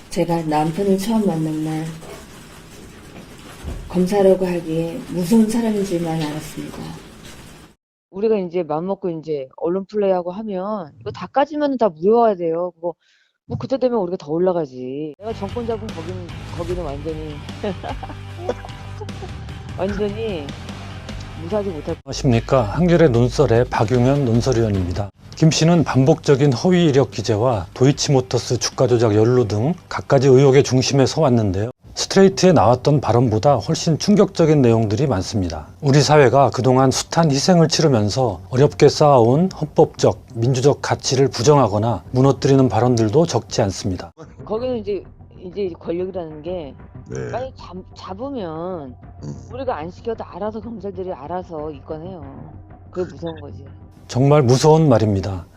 제가 남편을 처음 만난 날 검사라고 하기에 무서운 사람인 줄만 알았습니다. 우리가 이제 맘먹고 이제 언론 플레이하고 하면 이거 다 까지면 다 무효화야 돼요. 그거 뭐 그때 되면 우리가 더 올라가지. 내가 정권 잡은 거기는 완전히 완전히 무사하지 못할. 안녕하십니까. 한겨레 논설의 박용현 논설위원입니다. 김 씨는 반복적인 허위 이력 기재와 도이치모터스 주가 조작 연루 등 갖가지 의혹의 중심에 서 왔는데요. 스트레이트에 나왔던 발언보다 훨씬 충격적인 내용들이 많습니다. 우리 사회가 그동안 숱한 희생을 치르면서 어렵게 쌓아온 헌법적, 민주적 가치를 부정하거나 무너뜨리는 발언들도 적지 않습니다. 거기는 이제 권력이라는 게 네. 빨리 잡으면 우리가 안 시켜도 알아서 검찰들이 알아서 입건해요. 그게 무서운 거지. 정말 무서운 말입니다.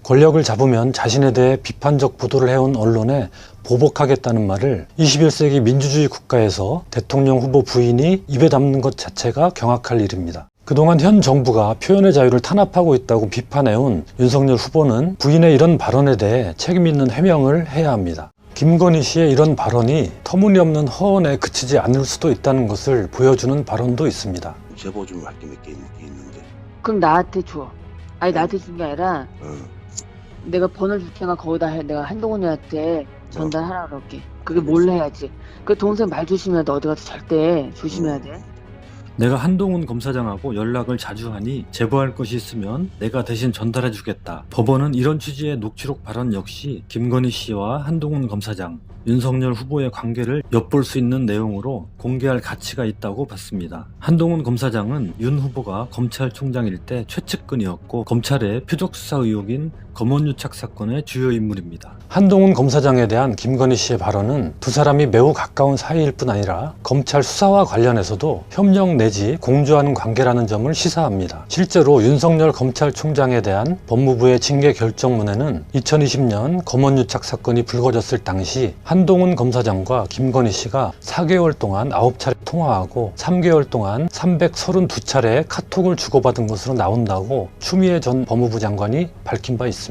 권력을 잡으면 자신에 대해 비판적 보도를 해온 언론에 보복하겠다는 말을 21세기 민주주의 국가에서 대통령 후보 부인이 입에 담는 것 자체가 경악할 일입니다. 그동안 현 정부가 표현의 자유를 탄압하고 있다고 비판해온 윤석열 후보는 부인의 이런 발언에 대해 책임 있는 해명을 해야 합니다. 김건희 씨의 이런 발언이 터무니없는 허언에 그치지 않을 수도 있다는 것을 보여주는 발언도 있습니다. 제보 좀 할 게 몇 개 있는데. 그럼 나한테 줘. 아니 나한테 준 게 아니라 내가 번호 줄 테니까 거기다 해. 내가 한동훈이한테 전달하라 그럴게. 그게 몰래 해야지. 그 동생 말 조심해야 돼. 어디 가서 절대 조심해야 돼. 내가 한동훈 검사장하고 연락을 자주 하니 제보할 것이 있으면 내가 대신 전달해 주겠다. 법원은 이런 취지의 녹취록 발언 역시 김건희 씨와 한동훈 검사장, 윤석열 후보의 관계를 엿볼 수 있는 내용으로 공개할 가치가 있다고 봤습니다. 한동훈 검사장은 윤 후보가 검찰총장일 때 최측근이었고 검찰의 표적수사 의혹인 검언유착 사건의 주요 인물입니다. 한동훈 검사장에 대한 김건희 씨의 발언은 두 사람이 매우 가까운 사이일 뿐 아니라 검찰 수사와 관련해서도 협력 내지 공조하는 관계라는 점을 시사합니다. 실제로 윤석열 검찰총장에 대한 법무부의 징계 결정문에는 2020년 검언유착 사건이 불거졌을 당시 한동훈 검사장과 김건희 씨가 4개월 동안 9차례 통화하고 3개월 동안 332차례의 카톡을 주고받은 것으로 나온다고 추미애 전 법무부 장관이 밝힌 바 있습니다.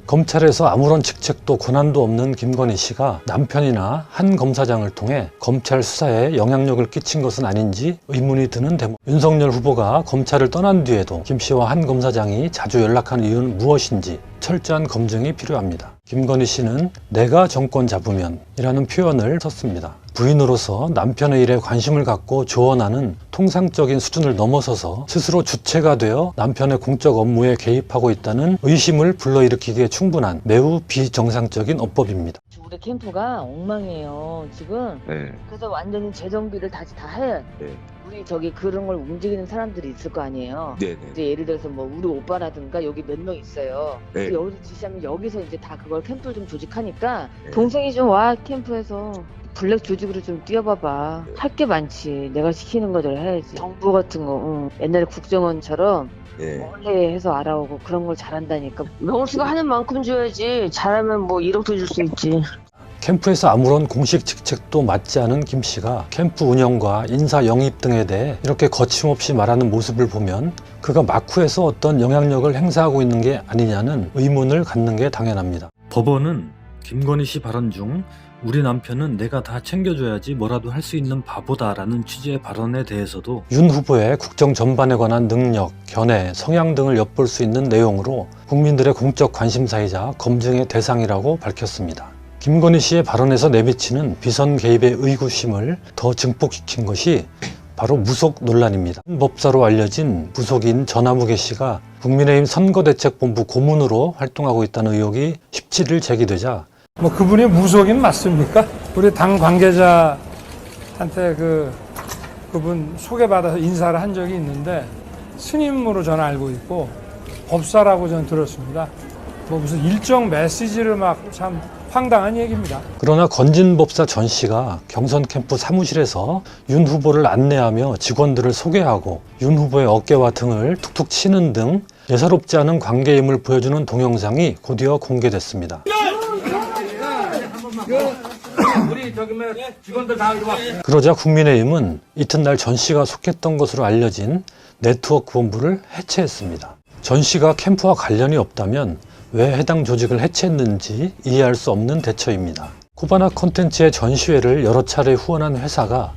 검찰에서 아무런 직책도 권한도 없는 김건희 씨가 남편이나 한 검사장을 통해 검찰 수사에 영향력을 끼친 것은 아닌지 의문이 드는 대목. 윤석열 후보가 검찰을 떠난 뒤에도 김 씨와 한 검사장이 자주 연락한 이유는 무엇인지 철저한 검증이 필요합니다. 김건희 씨는 내가 정권 잡으면 이라는 표현을 썼습니다. 부인으로서 남편의 일에 관심을 갖고 조언하는 통상적인 수준을 넘어서서 스스로 주체가 되어 남편의 공적 업무에 개입하고 있다는 의심을 불러일으키기에 충분한 매우 비정상적인 어법입니다. 우리 캠프가 엉망이에요 지금. 네. 그래서 완전히 재정비를 다시 다 해. 네. 우리 저기 그런 걸 움직이는 사람들이 있을 거 아니에요. 네네. 이제 예를 들어서 뭐 우리 오빠라든가 여기 몇 명 있어요. 네. 그래서 여기서 지시하면 여기서 이제 다 그걸 캠프를 좀 조직하니까 네. 동생이 좀 와 캠프에서 블랙 조직으로 좀 뛰어봐봐. 네. 할 게 많지. 내가 시키는 거대로 해야지. 정부 같은 거 옛날에 국정원처럼 네. 멀리 해서 알아오고 그런 걸 잘한다니까. 명수가 하는 만큼 줘야지. 잘하면 뭐 1억도 줄 수 있지. 캠프에서 아무런 공식 직책도 맡지 않은 김 씨가 캠프 운영과 인사 영입 등에 대해 이렇게 거침없이 말하는 모습을 보면 그가 마쿠에서 어떤 영향력을 행사하고 있는 게 아니냐는 의문을 갖는 게 당연합니다. 법원은 김건희 씨 발언 중 우리 남편은 내가 다 챙겨줘야지 뭐라도 할 수 있는 바보다라는 취지의 발언에 대해서도 윤 후보의 국정 전반에 관한 능력, 견해, 성향 등을 엿볼 수 있는 내용으로 국민들의 공적 관심사이자 검증의 대상이라고 밝혔습니다. 김건희 씨의 발언에서 내비치는 비선 개입의 의구심을 더 증폭시킨 것이 바로 무속 논란입니다. 법사로 알려진 부속인 전화무게 씨가 국민의힘 선거대책본부 고문으로 활동하고 있다는 의혹이 17일 제기되자 뭐 그분이 무속인 맞습니까? 우리 당 관계자한테 그분 소개받아서 인사를 한 적이 있는데 스님으로 저는 알고 있고 법사라고 저는 들었습니다. 뭐 무슨 일정 메시지를 막 참 황당한 얘기입니다. 그러나 건진 법사 전 씨가 경선 캠프 사무실에서 윤 후보를 안내하며 직원들을 소개하고 윤 후보의 어깨와 등을 툭툭 치는 등 예사롭지 않은 관계임을 보여주는 동영상이 곧이어 공개됐습니다. 그러자 국민의힘은 이튿날 전 씨가 속했던 것으로 알려진 네트워크 본부를 해체했습니다. 전 씨가 캠프와 관련이 없다면 왜 해당 조직을 해체했는지 이해할 수 없는 대처입니다. 쿠바나 콘텐츠의 전시회를 여러 차례 후원한 회사가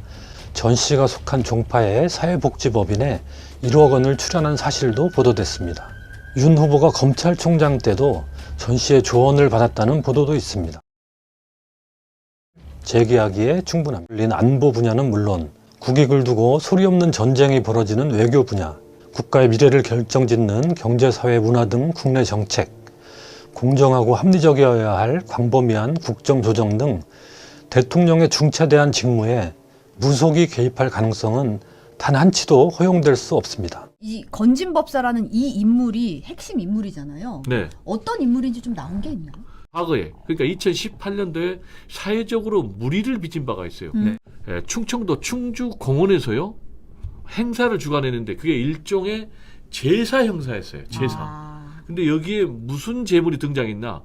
전 씨가 속한 종파의 사회복지법인에 1억 원을 출연한 사실도 보도됐습니다. 윤 후보가 검찰총장 때도 전 씨의 조언을 받았다는 보도도 있습니다. 제기하기에 충분합니다. 안보 분야는 물론 국익을 두고 소리 없는 전쟁이 벌어지는 외교 분야, 국가의 미래를 결정짓는 경제, 사회, 문화 등 국내 정책, 공정하고 합리적이어야 할 광범위한 국정조정 등 대통령의 중차대한 직무에 무속이 개입할 가능성은 단 한치도 허용될 수 없습니다. 이 건진법사라는 이 인물이 핵심 인물이잖아요. 네. 어떤 인물인지 좀 나온 게 있나요? 과거에 그러니까 2018년도에 사회적으로 물의를 빚은 바가 있어요. 네. 예, 충청도 충주 공원에서요 행사를 주관했는데 그게 일종의 제사 행사였어요. 제사. 근데 여기에 무슨 제물이 등장했나?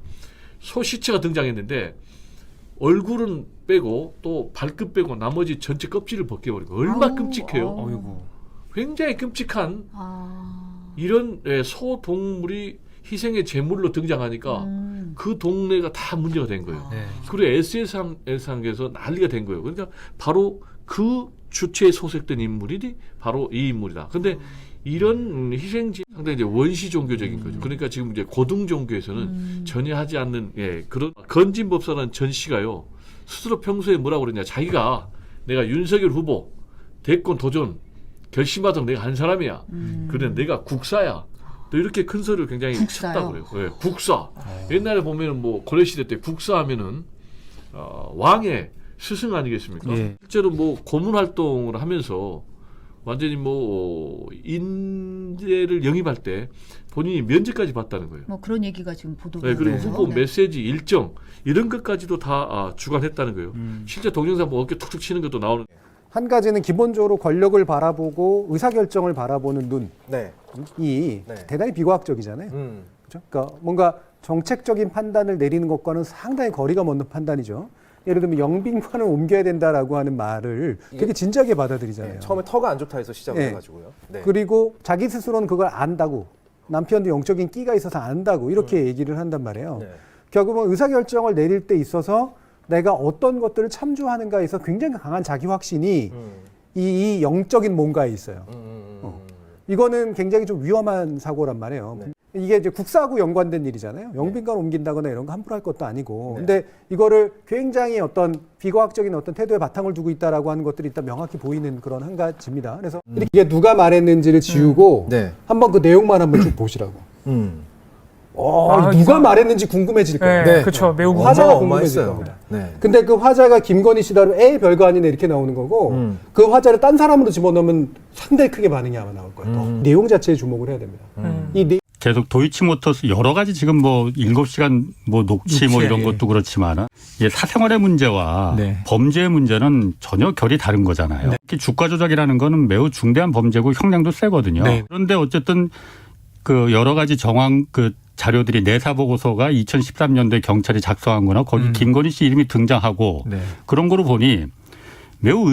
소시체가 등장했는데 얼굴은 빼고 또 발끝 빼고 나머지 전체 껍질을 벗겨버리고 얼마나 끔찍해요. 굉장히 끔찍한 이런 소동물이 희생의 제물로 등장하니까 그 동네가 다 문제가 된 거예요. 그리고 SNS상에서 난리가 된 거예요. 그러니까 바로 그 주체에 소속된 인물이 바로 이 인물이다. 근데 이런 희생지 상당히 이제 원시 종교적인 거죠. 그러니까 지금 이제 고등 종교에서는 전혀 하지 않는 그런 건진법사라는 전 씨가요 스스로 평소에 뭐라고 그러냐 자기가 내가 윤석열 후보 대권 도전 결심하던 내가 한 사람이야. 그래 내가 국사야. 또 이렇게 큰 소리를 굉장히 쳤다고 그래요. 네, 국사. 옛날에 보면은 뭐 고려시대 때 국사하면은 왕의 스승 아니겠습니까? 실제로 뭐 고문 활동을 하면서 완전히 뭐 인재를 영입할 때 본인이 면제까지 받다는 거예요. 뭐 그런 얘기가 지금 보도가 네, 그리고 되죠. 후보 메시지 일정 이런 것까지도 다 주관했다는 거예요. 실제 동영상 뭐 어깨 툭툭 치는 것도 나오는. 한 가지는 기본적으로 권력을 바라보고 의사결정을 바라보는 눈이 대단히 비과학적이잖아요. 그렇죠? 그러니까 뭔가 정책적인 판단을 내리는 것과는 상당히 거리가 먼 판단이죠. 예를 들면 영빈관을 옮겨야 된다라고 하는 말을 되게 진지하게 받아들이잖아요. 처음에 터가 안 좋다 해서 시작을 해가지고요. 그리고 자기 스스로는 그걸 안다고 남편도 영적인 끼가 있어서 안다고 이렇게 얘기를 한단 말이에요. 결국은 의사결정을 내릴 때 있어서 내가 어떤 것들을 참조하는가에서 굉장히 강한 자기 확신이 이 영적인 뭔가에 있어요. 이거는 굉장히 좀 위험한 사고란 말이에요. 이게 이제 국사하고 연관된 일이잖아요. 영빈관 옮긴다거나 이런 거 함부로 할 것도 아니고. 근데 이거를 굉장히 어떤 비과학적인 어떤 태도에 바탕을 두고 있다라고 하는 것들이 일단 명확히 보이는 그런 한 가지입니다. 그래서 이게 누가 말했는지를 지우고 한번 그 내용만 한번 쭉 보시라고. 누가 말했는지 궁금해질 거예요. 그렇죠. 매우 화자가 궁금해질 겁니다. 근데 그 화자가 김건희 씨다로 별거 아니네 이렇게 나오는 거고 그 화자를 딴 사람으로 집어넣으면 상당히 크게 반응이 아마 나올 거예요. 내용 자체에 주목을 해야 됩니다. 계속 도이치모터스 여러 가지 지금 뭐 7시간 뭐 녹취 뭐 이런 것도 그렇지만은 사생활의 문제와 범죄의 문제는 전혀 결이 다른 거잖아요. 특히 주가 조작이라는 거는 매우 중대한 범죄고 형량도 세거든요. 그런데 어쨌든 그 여러 가지 정황 그 자료들이 내사 보고서가 2013년도에 경찰이 작성한 거나 거기 김건희 씨 이름이 등장하고 그런 거로 보니 매우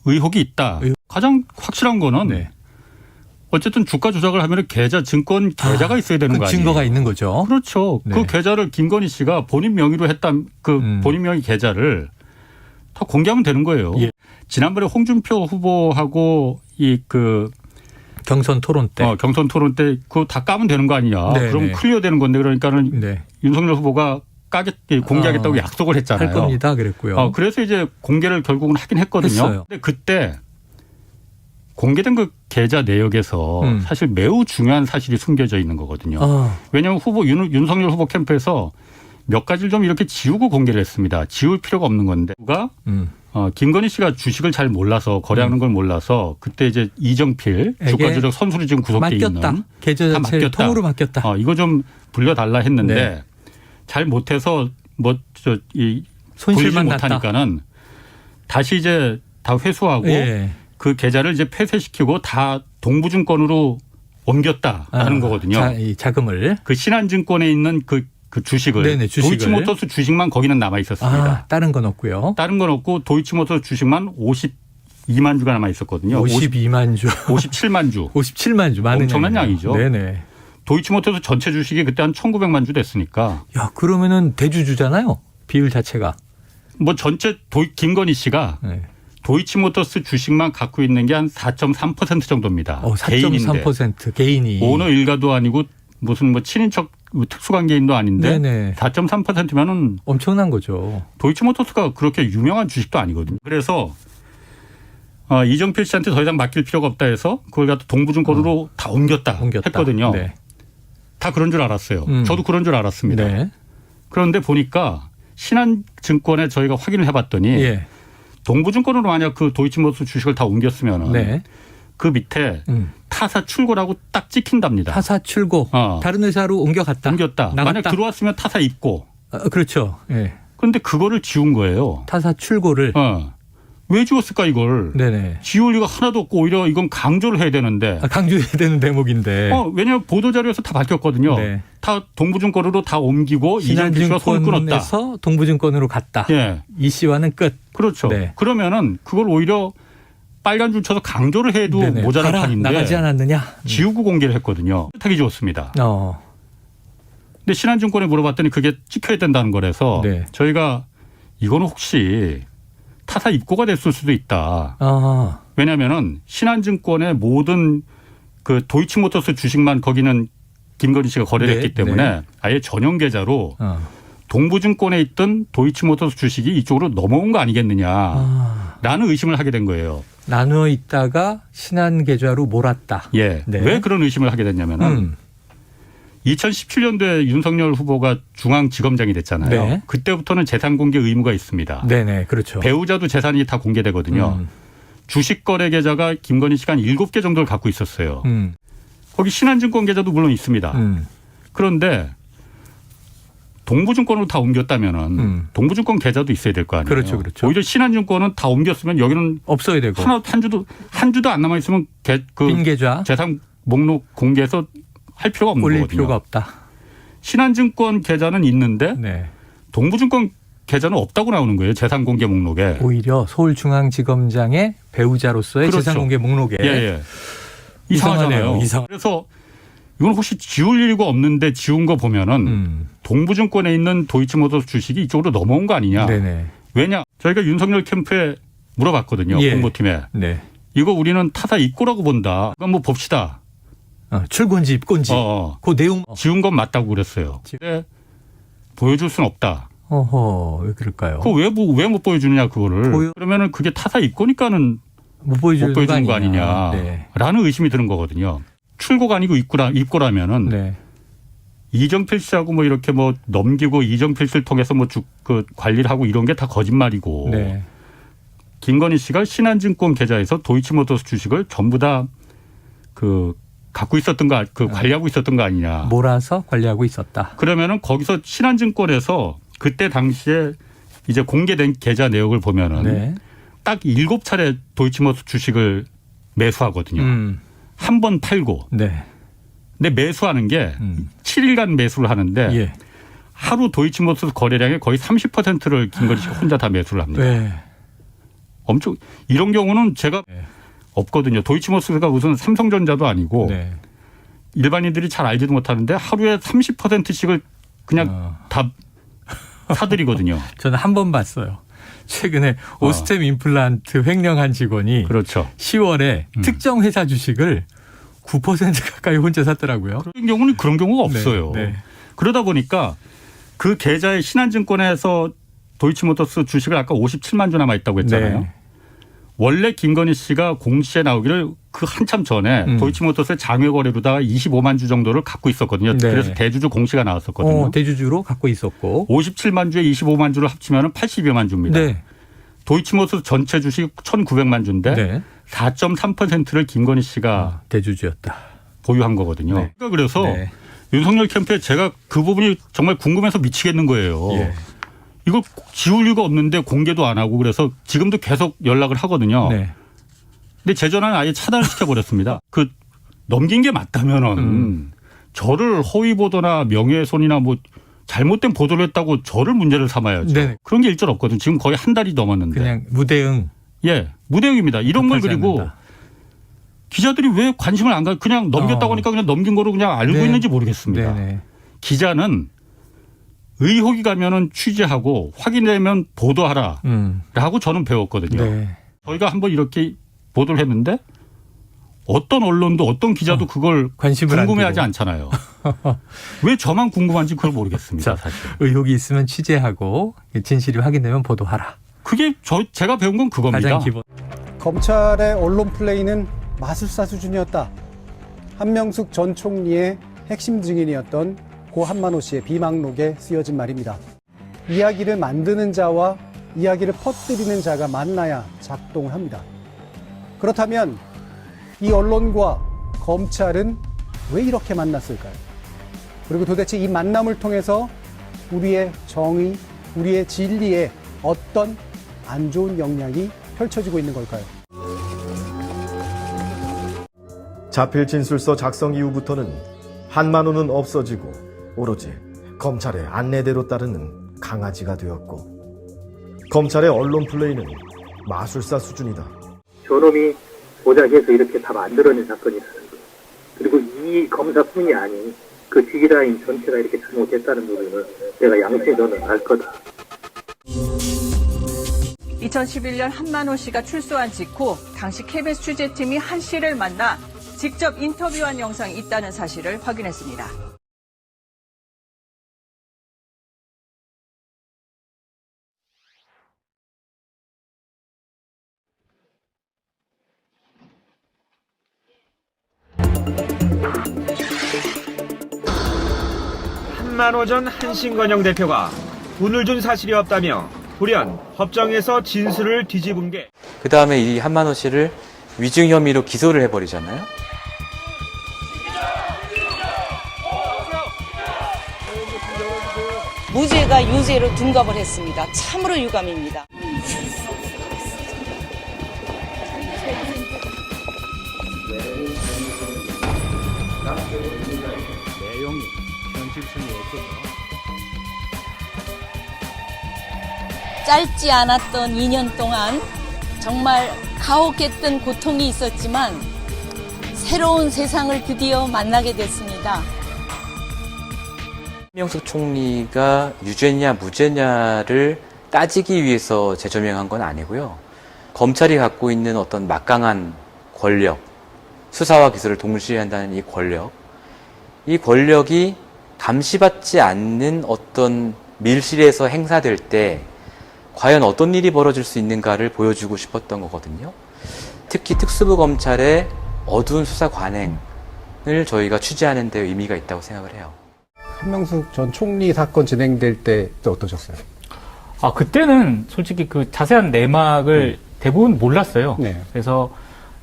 의혹이 있다. 가장 확실한 거는 어쨌든 주가 조작을 하면 계좌, 증권 계좌가 있어야 되는 거 아니에요. 증거가 있는 거죠. 그렇죠. 그 계좌를 김건희 씨가 본인 명의로 했던 그 본인 명의 계좌를 다 공개하면 되는 거예요. 지난번에 홍준표 후보하고 경선 토론 때. 경선 토론 때 그거 다 까면 되는 거 아니냐. 그럼 클리어 되는 건데 그러니까는 윤석열 후보가 공개하겠다고 약속을 했잖아요. 할 겁니다. 그랬고요. 그래서 이제 공개를 결국은 하긴 했거든요. 했어요. 근데 그때 공개된 그 계좌 내역에서 사실 매우 중요한 사실이 숨겨져 있는 거거든요. 왜냐하면 윤석열 후보 캠프에서 몇 가지를 좀 이렇게 지우고 공개를 했습니다. 지울 필요가 없는 건데 누가 김건희 씨가 주식을 잘 몰라서 거래하는 걸 몰라서 그때 이제 이정필 주가 조작 선수로 지금 구속돼 있는 계좌 자체를 통으로 맡겼다. 이거 좀 불려달라 했는데 잘 못해서 손실만 못하니까는 다시 이제 다 회수하고 그 계좌를 이제 폐쇄시키고 다 동부증권으로 옮겼다라는 거거든요. 자금을 그 신한증권에 있는 그 주식을 도이치모터스 주식만 거기는 남아 있었습니다. 다른 건 없고요. 다른 건 없고 도이치모터스 주식만 52만 주가 남아 있었거든요. 52만 주, 57만 주, 57만 주 많은 엄청난 양이죠. 도이치모터스 전체 주식이 그때 한 1,900만 주 됐으니까. 야, 그러면은 대주주잖아요. 비율 자체가. 뭐 전체 김건희 씨가 네. 도이치모터스 주식만 갖고 있는 게 한 4.3% 정도입니다. 4.3% 개인이. 오너 일가도 아니고 무슨 뭐 친인척 특수관계인도 아닌데 네네. 4.3%면은 엄청난 거죠. 도이치모터스가 그렇게 유명한 주식도 아니거든요. 그래서 이정필 씨한테 더 이상 맡길 필요가 없다 해서 그걸 갖다 동부증권으로 다 옮겼다 했거든요. 네. 다 그런 줄 알았어요. 저도 그런 줄 알았습니다. 네. 그런데 보니까 신한증권에 저희가 확인을 해봤더니 예. 동부증권으로 만약 그 도이치모터스 주식을 다 옮겼으면 네. 그 밑에 타사 출고라고 딱 찍힌답니다. 타사 출고. 다른 회사로 옮겼다. 나갔다. 만약 들어왔으면 타사 입고. 그렇죠. 예. 그런데 그거를 지운 거예요. 타사 출고를. 왜 지웠을까 이걸. 네네. 지울 리가 하나도 없고 오히려 이건 강조를 해야 되는데. 강조해야 되는 대목인데. 왜냐하면 보도자료에서 다 밝혔거든요. 네. 다 동부증권으로 다 옮기고 이정필 씨와 손을 끊었다. 신한증권에서 동부증권으로 갔다. 예. 이 씨와는 끝. 그렇죠. 네. 그러면은 그걸 오히려 빨간 줄 쳐서 강조를 해도 네네. 모자란 판인데. 나가지 않았느냐. 지우고 공개를 했거든요. 타기 지웠습니다. 근데 신한증권에 물어봤더니 그게 찍혀야 된다는 거라서 네. 저희가 이거는 혹시 타사 입고가 됐을 수도 있다. 왜냐하면은 신한증권의 모든 그 도이치모터스 주식만 거기는 김건희 씨가 거래를 했기 때문에 아예 전용 계좌로 동부증권에 있던 도이치모터스 주식이 이쪽으로 넘어온 거 아니겠느냐라는 의심을 하게 된 거예요. 나누어 있다가 신한 계좌로 몰았다. 예. 네. 왜 그런 의심을 하게 됐냐면은 2017년도에 윤석열 후보가 중앙지검장이 됐잖아요. 네. 그때부터는 재산 공개 의무가 있습니다. 네네, 그렇죠. 배우자도 재산이 다 공개되거든요. 주식 거래 계좌가 김건희 씨가 한 7개 정도를 갖고 있었어요. 거기 신한증권 계좌도 물론 있습니다. 그런데 동부증권으로 다 옮겼다면은 동부증권 계좌도 있어야 될 거 아니에요. 그렇죠, 그렇죠. 오히려 신한증권은 다 옮겼으면 여기는 없어야 되고 한 주도 안 남아 있으면 빈 계좌 재산 목록 공개해서 할 필요가 없는 올릴 거거든요. 필요가 없다. 신한증권 계좌는 있는데 동부증권 계좌는 없다고 나오는 거예요. 재산 공개 목록에. 오히려 서울중앙지검장의 배우자로서의 그렇죠. 재산 공개 목록에. 예. 이상하잖아요. 그래서 이건 혹시 지울 이유가 없는데 지운 거 보면은 동부증권에 있는 도이치모터스 주식이 이쪽으로 넘어온 거 아니냐. 네네. 왜냐? 저희가 윤석열 캠프에 물어봤거든요. 예. 홍보팀에. 네. 이거 우리는 타사 입고라고 본다. 그럼 뭐 봅시다. 출고인지 입고인지. 그 내용. 지운 건 맞다고 그랬어요. 근데 보여줄 수는 없다. 왜 그럴까요? 그거 왜 못 보여주느냐 그거를. 그러면은 그게 타사 입고니까는 못 보여주는 거 아니냐라는 의심이 드는 거거든요. 출고가 아니고 입고라면은 이정필 씨하고 뭐 이렇게 뭐 넘기고 이정필 씨를 통해서 뭐 그 관리를 하고 이런 게 다 거짓말이고 김건희 씨가 신한증권 계좌에서 도이치모터스 주식을 전부 다 그 갖고 있었던 거, 관리하고 있었던 거 아니냐. 몰아서 관리하고 있었다. 그러면은 거기서 신한증권에서 그때 당시에 이제 공개된 계좌 내역을 보면은 딱 7차례 도이치모터스 주식을 매수하거든요. 한 번 팔고. 근데 매수하는 게 7일간 매수를 하는데 하루 도이치모터스 거래량의 거의 30%를 김건희 씨가 혼자 다 매수를 합니다. 엄청 이런 경우는 제가 없거든요. 도이치모터스가 무슨 삼성전자도 아니고 일반인들이 잘 알지도 못하는데 하루에 30%씩을 그냥 다 사들이거든요. 저는 한 번 봤어요. 최근에 오스템 임플란트 횡령한 직원이 그렇죠. 10월에 특정 회사 주식을 9% 가까이 혼자 샀더라고요. 그런 경우는 그런 경우가 없어요. 그러다 보니까 그 계좌에 신한증권에서 도이치모터스 주식을 아까 57만 주 남아 있다고 했잖아요. 원래 김건희 씨가 공시에 나오기를 그 한참 전에 도이치모터스의 장외 거래로다가 25만 주 정도를 갖고 있었거든요. 그래서 대주주 공시가 나왔었거든요. 대주주로 갖고 있었고 57만 주에 25만 주를 합치면 82여만 주입니다. 도이치모터스 전체 주식 1,900만 주인데 4.3%를 김건희 씨가 대주주였다. 보유한 거거든요. 그래서 윤석열 캠프에 제가 그 부분이 정말 궁금해서 미치겠는 거예요. 이걸 지울 이유가 없는데 공개도 안 하고 그래서 지금도 계속 연락을 하거든요. 근데 제 전화는 아예 차단을 시켜버렸습니다. 그 넘긴 게 맞다면은 저를 허위 보도나 명예훼손이나 뭐 잘못된 보도를 했다고 저를 문제를 삼아야죠. 그런 게 일절 없거든요. 지금 거의 한 달이 넘었는데. 그냥 무대응. 무대응입니다. 이런 걸 그리고 기자들이 왜 관심을 안 가? 그냥 넘겼다고 하니까 그냥 넘긴 거로 그냥 알고 네. 있는지 모르겠습니다. 네네. 기자는 의혹이 가면은 취재하고 확인되면 보도하라. 라고 저는 배웠거든요. 네. 저희가 한번 이렇게 보도를 했는데 어떤 언론도 어떤 기자도 그걸 관심을 안 궁금해하지 두고. 않잖아요. 왜 저만 궁금한지 그걸 모르겠습니다. 자, 사실. 의혹이 있으면 취재하고 진실이 확인되면 보도하라. 그게 제가 배운 건 그겁니다. 가장 기본. 검찰의 언론 플레이는 마술사 수준이었다. 한명숙 전 총리의 핵심 증인이었던 고 한만호 씨의 비망록에 쓰여진 말입니다. 이야기를 만드는 자와 이야기를 퍼뜨리는 자가 만나야 작동을 합니다. 그렇다면 이 언론과 검찰은 왜 이렇게 만났을까요? 그리고 도대체 이 만남을 통해서 우리의 정의, 우리의 진리에 어떤 안 좋은 영향이 펼쳐지고 있는 걸까요? 자필 진술서 작성 이후부터는 한만호는 없어지고 오로지 검찰의 안내대로 따르는 강아지가 되었고 검찰의 언론 플레이는 마술사 수준이다. 저놈이 조작해서 이렇게 다 만들어낸 사건이라는 거. 그리고 이 검사뿐이 아닌 그 G라인 전체가 이렇게 잘못했다는 부분을 내가 양심에 저는 알 거다. 2011년 한만호 씨가 출소한 직후 당시 KBS 취재팀이 한 씨를 만나 직접 인터뷰한 영상이 있다는 사실을 확인했습니다. 한만호 전 한신건영 대표가 돈을 준 사실이 없다며 돌연 법정에서 진술을 뒤집은 게 그 다음에 이 한만호 씨를 위증 혐의로 기소를 해버리잖아요. 무죄가 유죄로 둔갑을 했습니다. 참으로 유감입니다. 내용이 현실성이 없어서 짧지 않았던 2년 동안 정말 가혹했던 고통이 있었지만 새로운 세상을 드디어 만나게 됐습니다. 한명숙 총리가 유죄냐 무죄냐를 따지기 위해서 재조명한 건 아니고요. 검찰이 갖고 있는 어떤 막강한 권력, 수사와 기소를 동시에 한다는 이 권력이 감시받지 않는 어떤 밀실에서 행사될 때 과연 어떤 일이 벌어질 수 있는가를 보여주고 싶었던 거거든요. 특히 특수부 검찰의 어두운 수사 관행을 저희가 취재하는 데 의미가 있다고 생각을 해요. 한명숙 전 총리 사건 진행될 때 어떠셨어요? 그때는 솔직히 그 자세한 내막을 대부분 몰랐어요. 네. 그래서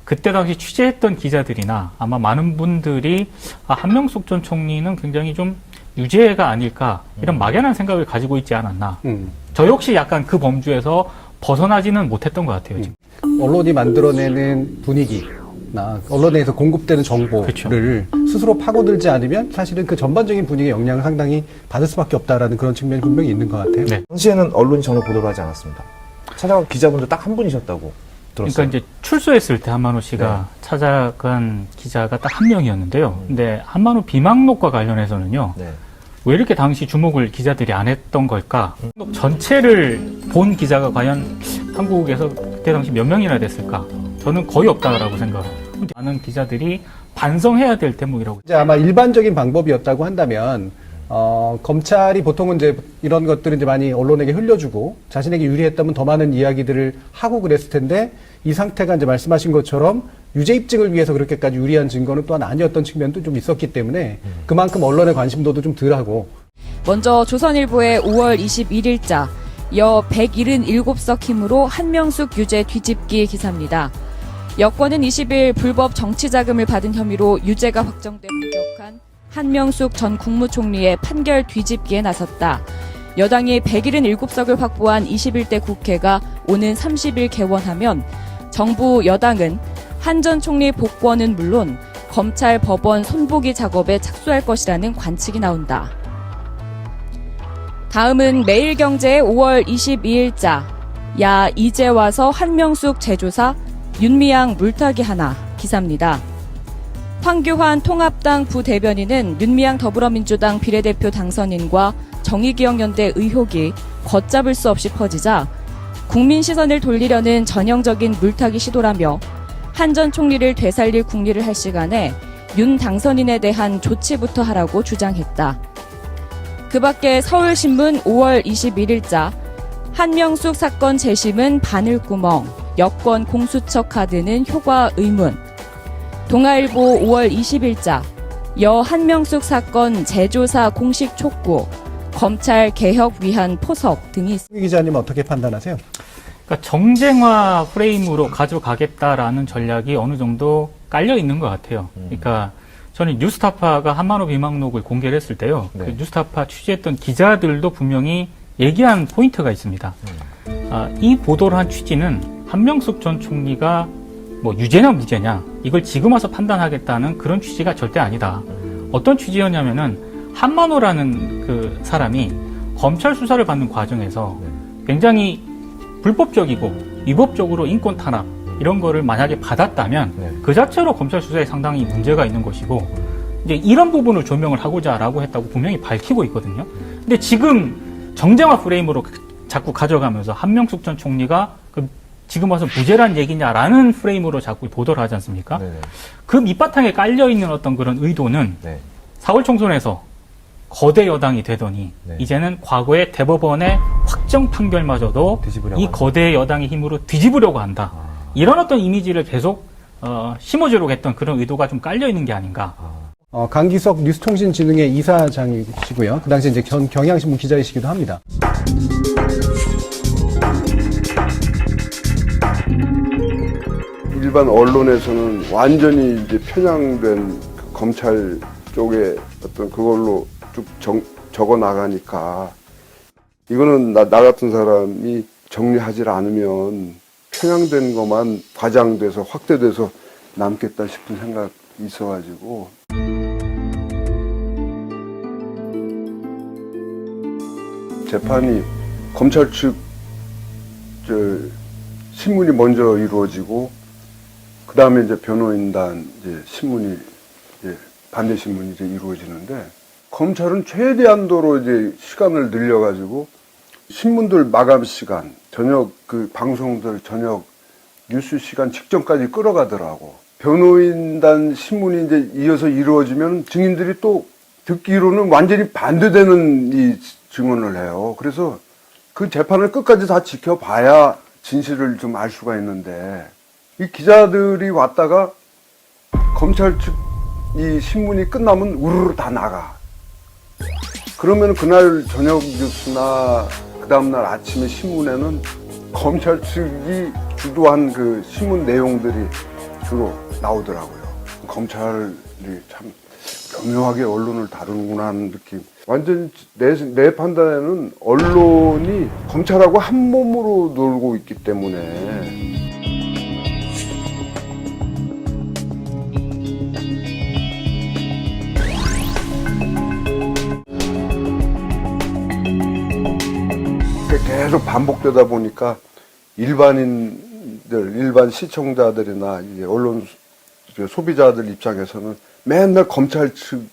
그때 당시 취재했던 기자들이나 아마 많은 분들이 한명숙 전 총리는 굉장히 좀 유죄가 아닐까 이런 막연한 생각을 가지고 있지 않았나. 저 역시 약간 그 범주에서 벗어나지는 못했던 것 같아요. 지금. 언론이 만들어내는 분위기나 언론에서 공급되는 정보를 그렇죠. 스스로 파고들지 않으면 사실은 그 전반적인 분위기에 영향을 상당히 받을 수밖에 없다라는 그런 측면이 분명히 있는 것 같아요. 네. 당시에는 언론이 전혀 보도를 하지 않았습니다. 찾아간 기자분들 딱 한 분이셨다고 들었어요. 그러니까 이제 출소했을 때 한만호 씨가 찾아간 기자가 딱 한 명이었는데요. 근데 한만호 비망록과 관련해서는요. 왜 이렇게 당시 주목을 기자들이 안 했던 걸까? 전체를 본 기자가 과연 한국에서 그때 당시 몇 명이나 됐을까? 저는 거의 없다라고 생각해요. 많은 기자들이 반성해야 될 대목이라고. 이제 아마 일반적인 방법이었다고 한다면 검찰이 보통은 이제 이런 것들을 이제 많이 언론에게 흘려주고 자신에게 유리했다면 더 많은 이야기들을 하고 그랬을 텐데 이 상태가 이제 말씀하신 것처럼 유죄 입증을 위해서 그렇게까지 유리한 증거는 또한 아니었던 측면도 좀 있었기 때문에 그만큼 언론의 관심도도 좀 덜하고. 먼저 조선일보의 5월 21일자 여 177석 힘으로 한명숙 유죄 뒤집기 기사입니다. 여권은 20일 불법 정치자금을 받은 혐의로 유죄가 확정돼 불격한 한명숙 전 국무총리의 판결 뒤집기에 나섰다. 여당이 177석을 확보한 21대 국회가 오는 30일 개원하면 정부 여당은 한 전 총리 복권은 물론 검찰 법원 손보기 작업에 착수할 것이라는 관측이 나온다. 다음은 매일경제의 5월 22일자 야 이제 와서 한명숙 재조사 윤미향 물타기 하나. 기사입니다. 황교안 통합당 부대변인은 윤미향 더불어민주당 비례대표 당선인과 정의기억연대 의혹이 걷잡을 수 없이 퍼지자 국민 시선을 돌리려는 전형적인 물타기 시도라며 한 전 총리를 되살릴 국리를 할 시간에 윤 당선인에 대한 조치부터 하라고 주장했다. 그 밖에 서울신문 5월 21일자 한명숙 사건 재심은 바늘구멍, 여권 공수처 카드는 효과 의문, 동아일보 5월 20일자 여 한명숙 사건 재조사 공식 촉구, 검찰 개혁 위한 포석 등이 있습니다. 기자님 어떻게 판단하세요? 그러니까 정쟁화 프레임으로 가져가겠다라는 전략이 어느 정도 깔려 있는 것 같아요. 그러니까 저는 뉴스타파가 한만호 비망록을 공개를 했을 때요. 그 뉴스타파 취재했던 기자들도 분명히 얘기한 포인트가 있습니다. 이 보도를 한 취지는 한명숙 전 총리가 뭐 유죄냐 무죄냐 이걸 지금 와서 판단하겠다는 그런 취지가 절대 아니다. 어떤 취지였냐면은 한만호라는 그 사람이 검찰 수사를 받는 과정에서 굉장히 불법적이고 위법적으로 인권 탄압 이런 거를 만약에 받았다면 그 자체로 검찰 수사에 상당히 문제가 있는 것이고 이제 이런 부분을 조명을 하고자라고 했다고 분명히 밝히고 있거든요. 근데 지금 정쟁화 프레임으로 자꾸 가져가면서 한명숙 전 총리가 지금 와서 무죄란 얘기냐라는 프레임으로 자꾸 보도를 하지 않습니까? 그 밑바탕에 깔려있는 어떤 그런 의도는 4월 총선에서 거대 여당이 되더니 이제는 과거의 대법원의 확정 판결마저도 이 거대 여당의 힘으로 뒤집으려고 한다. 이런 어떤 이미지를 계속 심어주려고 했던 그런 의도가 좀 깔려있는 게 아닌가. 강기석 뉴스통신진흥회 이사장이시고요. 그 당시 이제 경향신문 기자이시기도 합니다. 일반 언론에서는 완전히 이제 편향된 그 검찰 쪽에 어떤 그걸로 쭉 적어 나가니까 이거는 나 같은 사람이 정리하지 않으면 편향된 것만 과장돼서 확대돼서 남겠다 싶은 생각이 있어가지고 재판이 검찰 측 신문이 먼저 이루어지고 그 다음에 이제 변호인단 이제 신문이 이제 반대 신문이 이제 이루어지는데 검찰은 최대한도로 이제 시간을 늘려가지고 신문들 마감 시간, 저녁 그 방송들 저녁 뉴스 시간 직전까지 끌어가더라고. 변호인단 신문이 이제 이어서 이루어지면 증인들이 또 듣기로는 완전히 반대되는 이 증언을 해요. 그래서 그 재판을 끝까지 다 지켜봐야 진실을 좀 알 수가 있는데 이 기자들이 왔다가 검찰 측 이 신문이 끝나면 우르르 다 나가. 그러면 그날 저녁 뉴스나 그 다음날 아침에 신문에는 검찰 측이 주도한 그 신문 내용들이 주로 나오더라고요. 검찰이 참 교묘하게 언론을 다루는구나 하는 느낌. 완전 내 판단에는 언론이 검찰하고 한 몸으로 놀고 있기 때문에 계속 반복되다 보니까 일반인들, 일반 시청자들이나 이제 언론 소비자들 입장에서는 맨날 검찰 측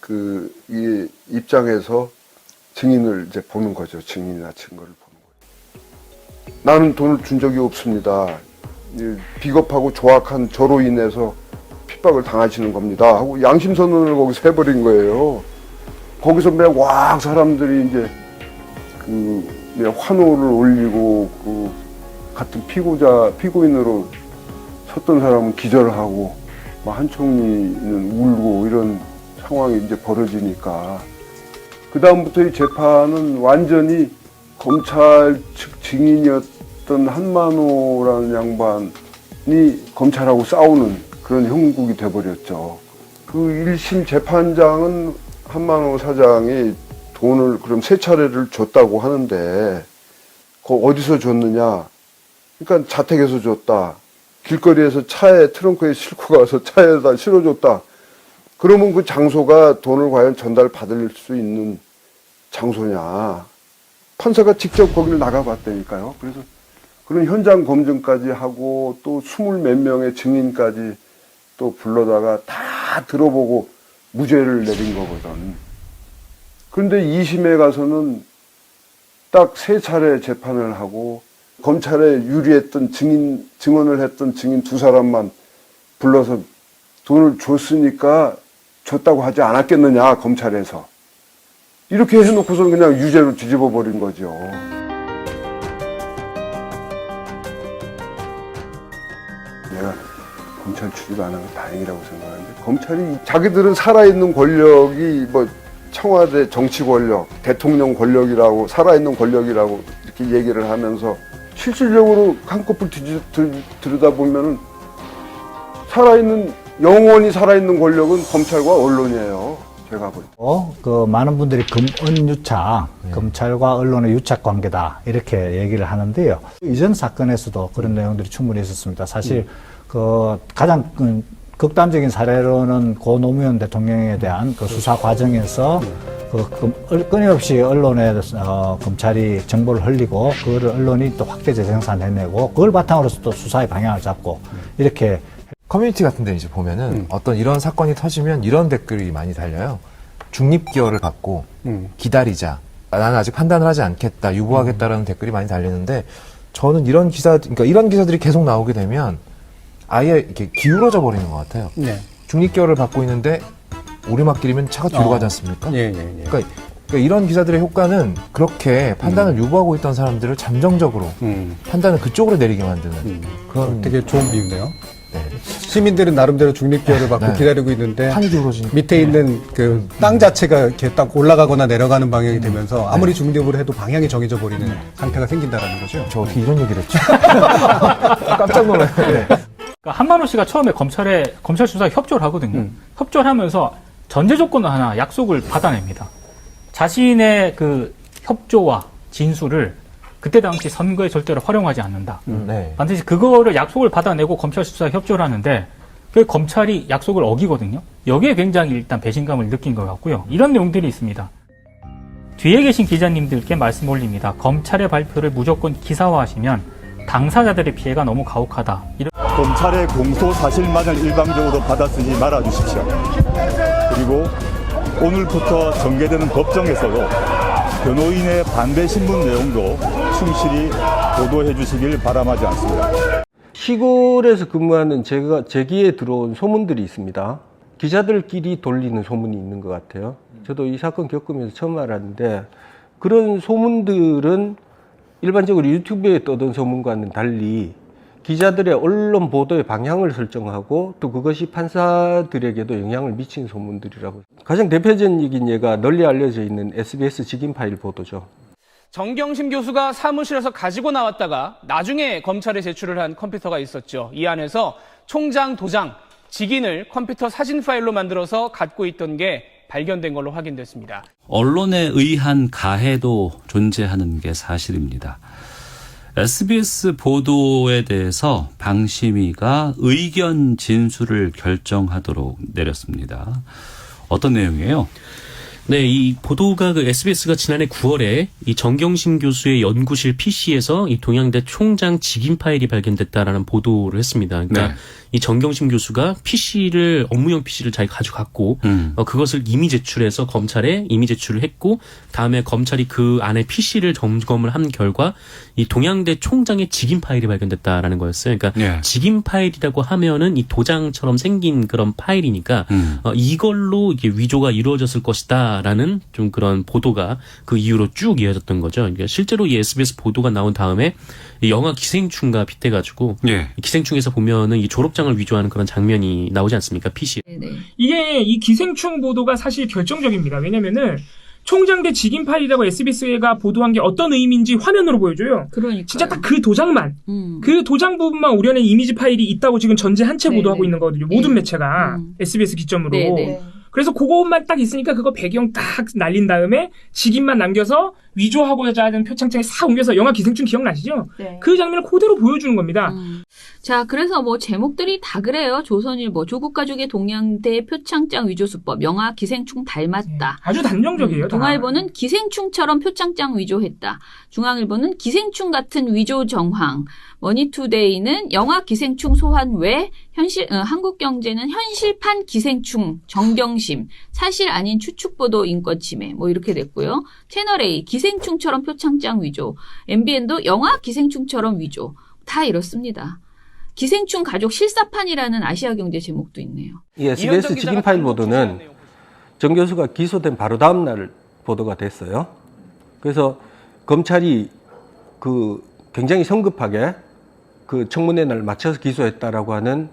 이 입장에서 증인을 이제 보는 거죠. 증인이나 증거를 보는 거예요. 나는 돈을 준 적이 없습니다. 비겁하고 조악한 저로 인해서 핍박을 당하시는 겁니다. 하고 양심선언을 거기서 해버린 거예요. 거기서 그냥 왁 사람들이 이제 환호를 올리고 같은 피고인으로 섰던 사람은 기절하고 한 총리는 울고 이런 상황이 이제 벌어지니까 그 다음부터 이 재판은 완전히 검찰 측 증인이었던 한만호라는 양반이 검찰하고 싸우는 그런 형국이 돼버렸죠. 그 1심 재판장은 한만호 사장이 돈을 그럼 3차례를 줬다고 하는데 어디서 줬느냐? 그러니까 자택에서 줬다. 길거리에서 차에 트렁크에 싣고 가서 차에다 실어줬다. 그러면 그 장소가 돈을 과연 전달받을 수 있는 장소냐. 판사가 직접 거기를 나가봤다니까요. 그래서 그런 현장 검증까지 하고 또 20몇 명의 증인까지 또 불러다가 다 들어보고 무죄를 내린 거거든. 그런데 2심에 가서는 딱 3차례 재판을 하고 검찰에 유리했던 증언을 했던 증인 2사람만 불러서 돈을 줬으니까 줬다고 하지 않았겠느냐, 검찰에서. 이렇게 해놓고서 그냥 유죄로 뒤집어 버린 거죠. 내가 검찰 출입 안 한 건 다행이라고 생각하는데, 검찰이 자기들은 살아있는 권력이 뭐 청와대 정치 권력, 대통령 권력이라고, 살아있는 권력이라고 이렇게 얘기를 하면서 실질적으로 한꺼풀 들여다보면은 영원히 살아있는 권력은 검찰과 언론이에요. 제가 볼 때. 그 많은 분들이 검언유착, 검찰과 언론의 유착 관계다 이렇게 얘기를 하는데요. 이전 사건에서도 그런 내용들이 충분히 있었습니다. 사실 그 가장 극단적인 사례로는 고 노무현 대통령에 대한 그 수사 과정에서 끊임없이 언론에 검찰이 정보를 흘리고 그거를 언론이 또 확대 재생산해내고 그걸 바탕으로서 또 수사의 방향을 잡고 이렇게. 커뮤니티 같은 데 이제 보면은 어떤 이런 사건이 터지면 이런 댓글이 많이 달려요. 중립기여를 받고 기다리자. 나는 아직 판단을 하지 않겠다. 유보하겠다라는 댓글이 많이 달리는데, 저는 이런 기사들이 계속 나오게 되면 아예 이렇게 기울어져 버리는 것 같아요. 네. 중립기여를 받고 있는데 오르막길이면 차가 뒤로 가지 않습니까? 그러니까 이런 기사들의 효과는 그렇게 판단을 유보하고 있던 사람들을 잠정적으로 판단을 그쪽으로 내리게 만드는 그런. 되게 좋은 비유네요. 네. 시민들은 나름대로 중립기여를 받고 기다리고 있는데 밑에 있는 그 땅 자체가 이렇게 딱 올라가거나 내려가는 방향이 되면서 아무리 중립을 해도 방향이 정해져 버리는 상태가 생긴다라는 거죠. 저 어떻게 이런 얘기를 했죠? 깜짝 놀라요. 네. 그러니까 한만호 씨가 처음에 검찰 수사에 협조를 하거든요. 협조를 하면서 전제 조건을 하나 약속을 받아냅니다. 자신의 그 협조와 진술을 그때 당시 선거에 절대로 활용하지 않는다. 반드시 그거를 약속을 받아내고 검찰 수사에 협조를 하는데 그 검찰이 약속을 어기거든요. 여기에 굉장히 일단 배신감을 느낀 것 같고요. 이런 내용들이 있습니다. 뒤에 계신 기자님들께 말씀 올립니다. 검찰의 발표를 무조건 기사화하시면 당사자들의 피해가 너무 가혹하다. 검찰의 공소 사실만을 일방적으로 받아쓰지 말아주십시오. 그리고 오늘부터 전개되는 법정에서도 변호인의 반대 신문 내용도 충실히 보도해 주시길 바람하지 않습니다. 시골에서 근무하는 제 귀에 들어온 소문들이 있습니다. 기자들끼리 돌리는 소문이 있는 것 같아요. 저도 이 사건 겪으면서 처음 알았는데, 그런 소문들은 일반적으로 유튜브에 떠든 소문과는 달리 기자들의 언론 보도의 방향을 설정하고 또 그것이 판사들에게도 영향을 미치는 소문들이라고. 가장 대표적인 예가 널리 알려져 있는 SBS 직인 파일 보도죠. 정경심 교수가 사무실에서 가지고 나왔다가 나중에 검찰에 제출을 한 컴퓨터가 있었죠. 이 안에서 총장 도장, 직인을 컴퓨터 사진 파일로 만들어서 갖고 있던 게 발견된 걸로 확인됐습니다. 언론에 의한 가해도 존재하는 게 사실입니다. SBS 보도에 대해서 방심위가 의견 진술을 결정하도록 내렸습니다. 어떤 내용이에요? 네, 이 보도가 SBS가 지난해 9월에 이 정경심 교수의 연구실 PC에서 이 동양대 총장 직인 파일이 발견됐다라는 보도를 했습니다. 그러니까 이 정경심 교수가 업무용 PC를 자기가 가져갔고 그것을 임의 제출해서 검찰에 임의 제출을 했고, 다음에 검찰이 그 안에 PC를 점검을 한 결과 이 동양대 총장의 직인 파일이 발견됐다라는 거였어요. 그러니까 직인 파일이라고 하면은 이 도장처럼 생긴 그런 파일이니까 이걸로 이게 위조가 이루어졌을 것이다라는 좀 그런 보도가 그 이후로 쭉 이어졌던 거죠. 그러니까 실제로 이 SBS 보도가 나온 다음에 이 영화 기생충과 빗대가지고 기생충에서 보면은 이 졸업장을 위조하는 그런 장면이 나오지 않습니까? PC에. 이게 이 기생충 보도가 사실 결정적입니다. 왜냐면은 총장대 직인 파일이라고 SBS가 보도한 게 어떤 의미인지 화면으로 보여줘요. 그러니까 진짜 딱 그 도장만, 그 도장 부분만 우려낸 이미지 파일이 있다고 지금 전체 한 채 보도하고 있는 거거든요. 모든 매체가 SBS 기점으로. 그래서 그것만 딱 있으니까 그거 배경 딱 날린 다음에 직인만 남겨서 위조하고자 하는 표창장에 싹 옮겨서 영화 기생충 기억나시죠? 그 장면을 그대로 보여주는 겁니다. 자, 그래서 뭐 제목들이 다 그래요. 조선일보, 조국가족의 동양대 표창장 위조수법, 영화 기생충 닮았다. 아주 단정적이에요. 동아일보는 기생충처럼 표창장 위조했다. 중앙일보는 기생충 같은 위조 정황. 머니투데이는 영화 기생충 소환 외 한국경제는 현실판 기생충 정경심, 사실 아닌 추측보도 인권 침해 뭐 이렇게 됐고요. 채널A 기생충처럼 표창장 위조, MBN도 영화 기생충처럼 위조. 다 이렇습니다. 기생충 가족 실사판이라는 아시아경제 제목도 있네요. 이 SBS 직인 파일 보도는 정 교수가 기소된 바로 다음 날 보도가 됐어요. 그래서 검찰이 굉장히 성급하게 청문회 날 맞춰서 기소했다라고 하는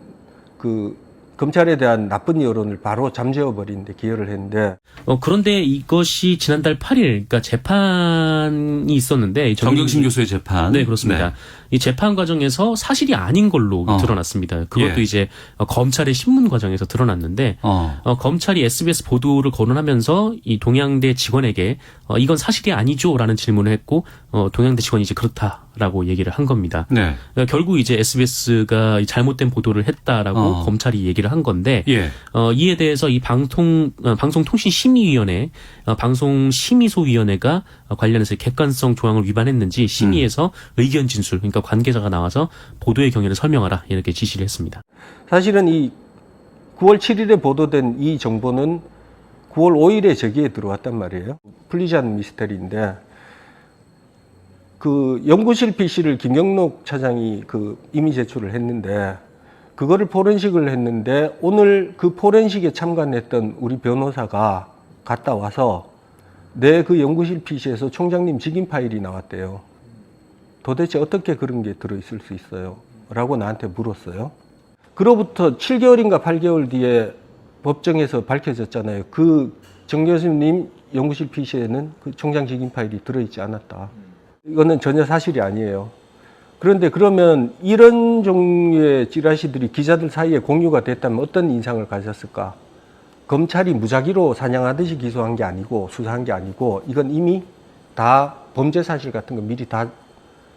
검찰에 대한 나쁜 여론을 바로 잠재워버리는 데 기여를 했는데. 그런데 이것이 지난달 8일, 그러니까 재판이 있었는데. 정경심 교수의 재판. 네, 그렇습니다. 네. 이 재판 과정에서 사실이 아닌 걸로 드러났습니다. 그것도 이제 검찰의 신문 과정에서 드러났는데, 검찰이 SBS 보도를 거론하면서 이 동양대 직원에게 이건 사실이 아니죠라는 질문을 했고, 동양대 직원이 이제 그렇다라고 얘기를 한 겁니다. 네. 결국 이제 SBS가 잘못된 보도를 했다라고 검찰이 얘기를 한 건데, 이에 대해서 이 방송통신심의위원회, 방송심의소위원회가 관련해서 객관성 조항을 위반했는지 심의에서 의견 진술, 그러니까 관계자가 나와서 보도의 경위를 설명하라 이렇게 지시를 했습니다. 사실은 이 9월 7일에 보도된 이 정보는 9월 5일에 저기에 들어왔단 말이에요. 풀리지 않는 미스터리인데 연구실 PC를 김영록 차장이 이미 제출을 했는데 그거를 포렌식을 했는데 오늘 그 포렌식에 참관했던 우리 변호사가 갔다 와서 내 연구실 PC에서 총장님 직인 파일이 나왔대요. 도대체 어떻게 그런 게 들어있을 수 있어요? 라고 나한테 물었어요. 그로부터 7개월인가 8개월 뒤에 법정에서 밝혀졌잖아요. 정 교수님 연구실 PC에는 총장 직인 파일이 들어있지 않았다. 이거는 전혀 사실이 아니에요. 그런데 그러면 이런 종류의 찌라시들이 기자들 사이에 공유가 됐다면 어떤 인상을 가졌을까? 검찰이 무작위로 사냥하듯이 기소한 게 아니고 수사한 게 아니고 이건 이미 다 범죄 사실 같은 거 미리 다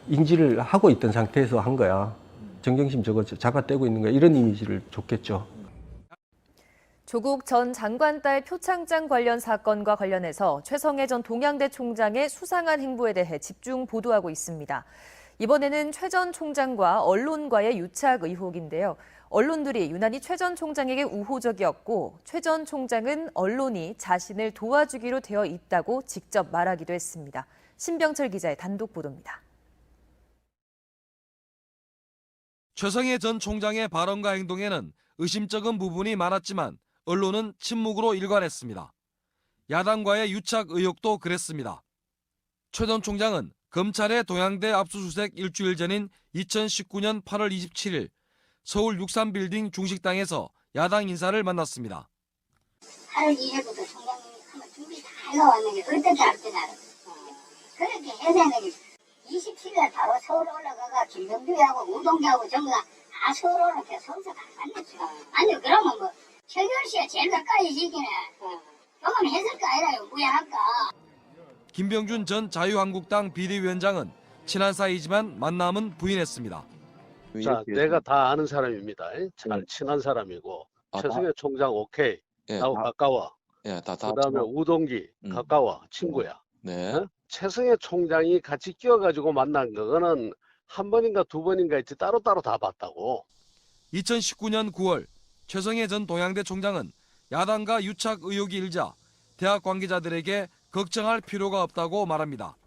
인지를 하고 있던 상태에서 한 거야. 정경심 저거 잡아떼고 있는 거야. 이런 이미지를 줬겠죠. 조국 전 장관 딸 표창장 관련 사건과 관련해서 최성해 전 동양대 총장의 수상한 행보에 대해 집중 보도하고 있습니다. 이번에는 최 전 총장과 언론과의 유착 의혹인데요. 언론들이 유난히 최 전 총장에게 우호적이었고 최 전 총장은 언론이 자신을 도와주기로 되어 있다고 직접 말하기도 했습니다. 신병철 기자의 단독 보도입니다. 최성해 전 총장의 발언과 행동에는 의심쩍은 부분이 많았지만 언론은 침묵으로 일관했습니다. 야당과의 유착 의혹도 그랬습니다. 최 전 총장은 검찰의 동양대 압수수색 일주일 전인 2019년 8월 27일 서울 63빌딩 중식당에서 야당 인사를 만났습니다. 8월 2일부터 총장님이 한번 준비 다 해놓았는데 어떻게 할 줄 알았어. 그렇게 해서는 27일 바로 서울 올라가가 김병주하고 우동기하고 전부 다 서울 올라가 서울서 다 만났죠. 아니 그러면 뭐 최결 씨가 제일 가까이 시기네. 경험했을까 아니라요. 무야할까. 김병준 전 자유한국당 비대위원장은 친한 사이지만 만남은 부인했습니다. 자, 내가 다 아는 사람입니다. 잘 친한 사람이고 최성해 총장 오케이. 나하고 가까워. 그다음에 우동기 가까워. 친구야. 최성해 총장이 같이 끼어가지고 만난 거는 한 번인가 두 번인가 있지 따로따로 다 봤다고. 2019년 9월 최성해 전 동양대 총장은 야당과 유착 의혹이 일자 대학 관계자들에게 걱정할 필요가 없다고 말합니다.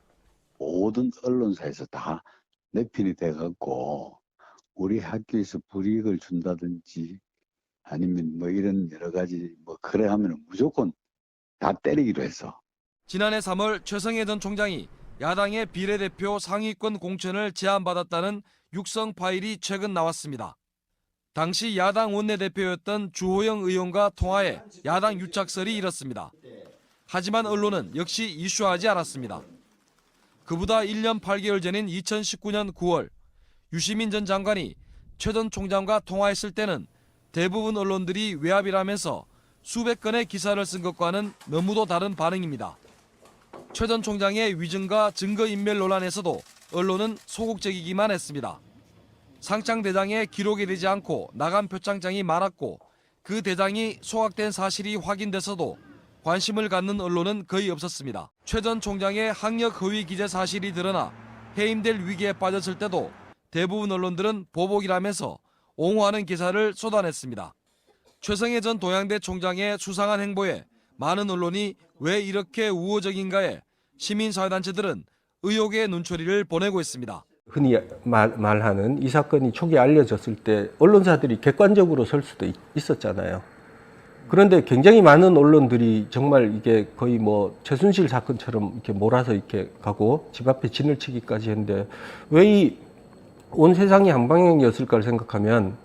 모든 언론사에서 다 내편이 돼갖고 우리 학교에서 불이익을 준다든지 아니면 뭐 이런 여러 가지 뭐 그래 하면 무조건 다 때리기로 했어. 지난해 3월 최성해 전 총장이 야당의 비례대표 상위권 공천을 제안받았다는 육성 파일이 최근 나왔습니다. 당시 야당 원내대표였던 주호영 의원과 통화해 야당 유착설이 일었습니다. 하지만 언론은 역시 이슈하지 않았습니다. 그보다 1년 8개월 전인 2019년 9월 유시민 전 장관이 최 전 총장과 통화했을 때는 대부분 언론들이 외압이라면서 수백 건의 기사를 쓴 것과는 너무도 다른 반응입니다. 최 전 총장의 위증과 증거인멸 논란에서도 언론은 소극적이기만 했습니다. 상장 대장에 기록이 되지 않고 나간 표창장이 많았고 그 대장이 소각된 사실이 확인돼서도 관심을 갖는 언론은 거의 없었습니다. 최 전 총장의 학력 허위 기재 사실이 드러나 해임될 위기에 빠졌을 때도 대부분 언론들은 보복이라면서 옹호하는 기사를 쏟아냈습니다. 최성해 전 동양대 총장의 수상한 행보에 많은 언론이 왜 이렇게 우호적인가에 시민사회단체들은 의혹의 눈초리를 보내고 있습니다. 흔히 말하는 이 사건이 초기에 알려졌을 때 언론사들이 객관적으로 설 수도 있었잖아요. 그런데 굉장히 많은 언론들이 정말 이게 거의 뭐 최순실 사건처럼 이렇게 몰아서 이렇게 가고 집 앞에 진을 치기까지 했는데 왜 이 온 세상이 한 방향이었을까를 생각하면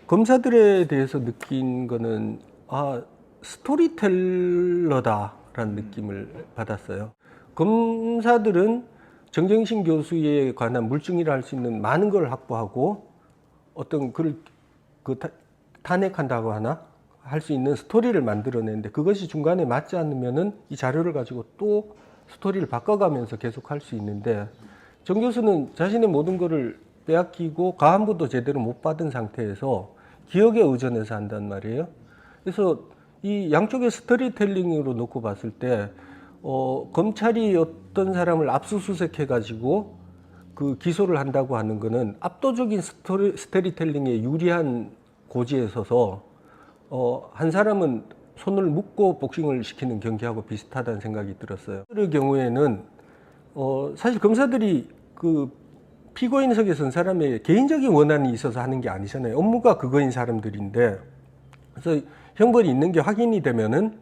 검사들에 대해서 느낀 거는 스토리텔러다라는 느낌을 받았어요. 검사들은 정경심 교수에 관한 물증이라 할 수 있는 많은 걸 확보하고 어떤 그를 탄핵한다고 하나 할 수 있는 스토리를 만들어내는데 그것이 중간에 맞지 않으면은 이 자료를 가지고 또 스토리를 바꿔가면서 계속 할 수 있는데 정 교수는 자신의 모든 것을 빼앗기고 가한부도 제대로 못 받은 상태에서 기억에 의존해서 한단 말이에요. 그래서 이 양쪽의 스토리텔링으로 놓고 봤을 때 검찰이 어떤 사람을 압수수색해가지고 그 기소를 한다고 하는 거는 압도적인 스토리텔링에 유리한 고지에 서서 한 사람은 손을 묶고 복싱을 시키는 경기하고 비슷하다는 생각이 들었어요. 그 경우에는 사실 검사들이 그 피고인석에 선 사람의 개인적인 원한이 있어서 하는 게 아니잖아요. 업무가 그거인 사람들인데 그래서 형벌이 있는 게 확인이 되면은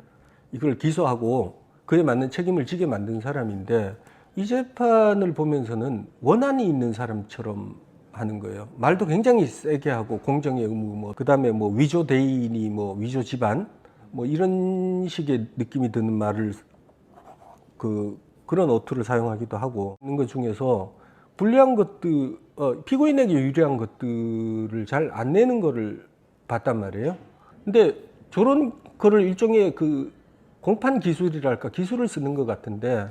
이걸 기소하고 그에 맞는 책임을 지게 만든 사람인데 이 재판을 보면서는 원한이 있는 사람처럼 하는 거예요. 말도 굉장히 세게 하고 공정의 의무 그다음에 위조 대인이 위조 집안 이런 식의 느낌이 드는 말을 그런 어투를 사용하기도 하고 있는 것 중에서 불리한 것들 피고인에게 유리한 것들을 잘 안 내는 거를 봤단 말이에요. 근데 저런 거를 일종의 그 공판 기술이랄까 기술을 쓰는 것 같은데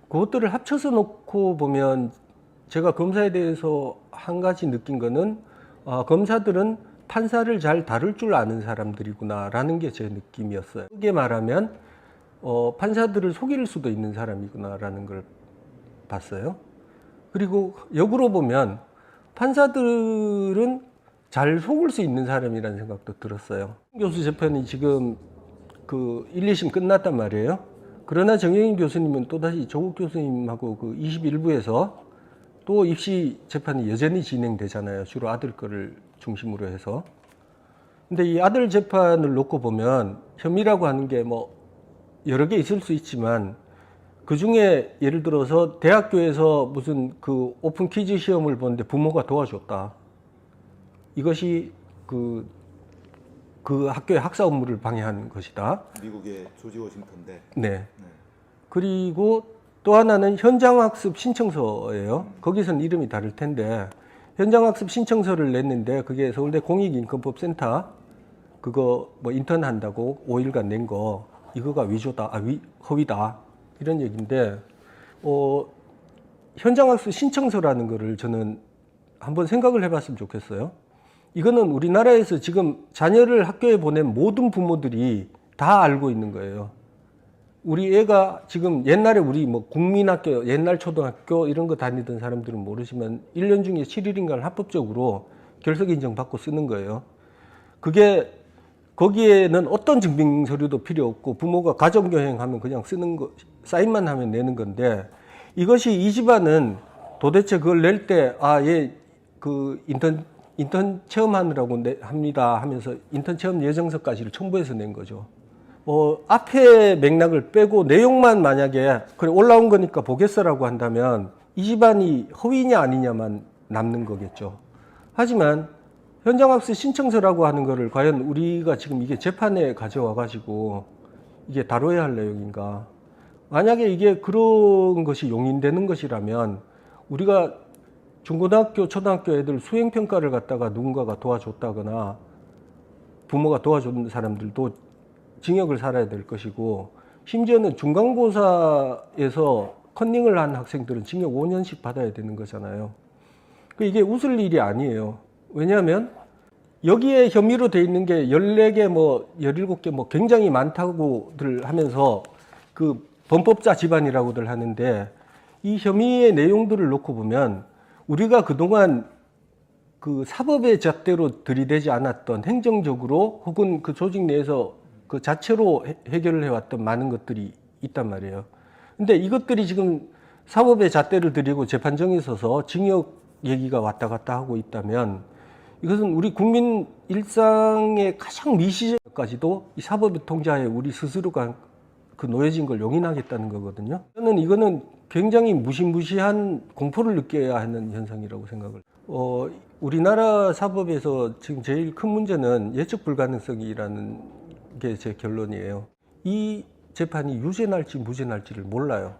그것들을 합쳐서 놓고 보면 제가 검사에 대해서 한 가지 느낀 거는 검사들은 판사를 잘 다룰 줄 아는 사람들이구나라는 게 제 느낌이었어요. 크게 말하면 판사들을 속일 수도 있는 사람이구나라는 걸 봤어요. 그리고 역으로 보면 판사들은 잘 속을 수 있는 사람이라는 생각도 들었어요. 교수 재판이 지금 그 1, 2심 끝났단 말이에요. 그러나 정영인 교수님은 또다시 조국 교수님하고 그 21부에서 또 입시 재판이 여전히 진행되잖아요. 주로 아들 거를 중심으로 해서. 근데 이 아들 재판을 놓고 보면 혐의라고 하는 게 여러 개 있을 수 있지만 그 중에 예를 들어서 대학교에서 무슨 그 오픈 퀴즈 시험을 보는데 부모가 도와줬다. 이것이 그 학교의 학사 업무를 방해하는 것이다. 미국의 조지 워싱턴대. 네. 그리고 또 하나는 현장학습 신청서예요. 거기서는 이름이 다를 텐데 현장학습 신청서를 냈는데 그게 서울대 공익인권법센터 그거 인턴 한다고 5일간 낸 거 이거가 위조다, 허위다 이런 얘기인데 현장학습 신청서라는 거를 저는 한번 생각을 해봤으면 좋겠어요. 이거는 우리나라에서 지금 자녀를 학교에 보낸 모든 부모들이 다 알고 있는 거예요. 우리 애가 지금 옛날에 우리 국민학교, 옛날 초등학교 이런 거 다니던 사람들은 모르지만 1년 중에 7일인가를 합법적으로 결석 인정 받고 쓰는 거예요. 그게 거기에는 어떤 증빙 서류도 필요 없고 부모가 가정여행하면 그냥 쓰는 거, 사인만 하면 내는 건데 이것이 이 집안은 도대체 그걸 낼 때 얘 그 인턴 체험하느라고 합니다 하면서 인턴 체험 예정서까지를 첨부해서 낸 거죠. 앞에 맥락을 빼고 내용만 만약에 그래 올라온 거니까 보겠어라고 한다면 이 집안이 허위냐 아니냐만 남는 거겠죠. 하지만 현장학습 신청서라고 하는 거를 과연 우리가 지금 이게 재판에 가져와 가지고 이게 다뤄야 할 내용인가. 만약에 이게 그런 것이 용인되는 것이라면 우리가 중고등학교, 초등학교 애들 수행평가를 갖다가 누군가가 도와줬다거나 부모가 도와준 사람들도 징역을 살아야 될 것이고 심지어는 중간고사에서 컨닝을 한 학생들은 징역 5년씩 받아야 되는 거잖아요. 이게 웃을 일이 아니에요. 왜냐하면 여기에 혐의로 돼 있는 게 14개, 17개 굉장히 많다고들 하면서 그 범법자 집안이라고들 하는데 이 혐의의 내용들을 놓고 보면 우리가 그동안 그 사법의 잣대로 들이대지 않았던 행정적으로 혹은 그 조직 내에서 그 자체로 해결을 해왔던 많은 것들이 있단 말이에요. 근데 이것들이 지금 사법의 잣대를 들이고 재판정에 서서 징역 얘기가 왔다 갔다 하고 있다면 이것은 우리 국민 일상의 가장 미시적까지도 이 사법의 통제하에 우리 스스로가 그 놓여진 걸 용인하겠다는 거거든요. 저는 이거는 굉장히 무시무시한 공포를 느껴야 하는 현상이라고 생각을. 우리나라 사법에서 지금 제일 큰 문제는 예측 불가능성이라는 게 제 결론이에요. 이 재판이 유죄 날지 무죄 날지를 몰라요.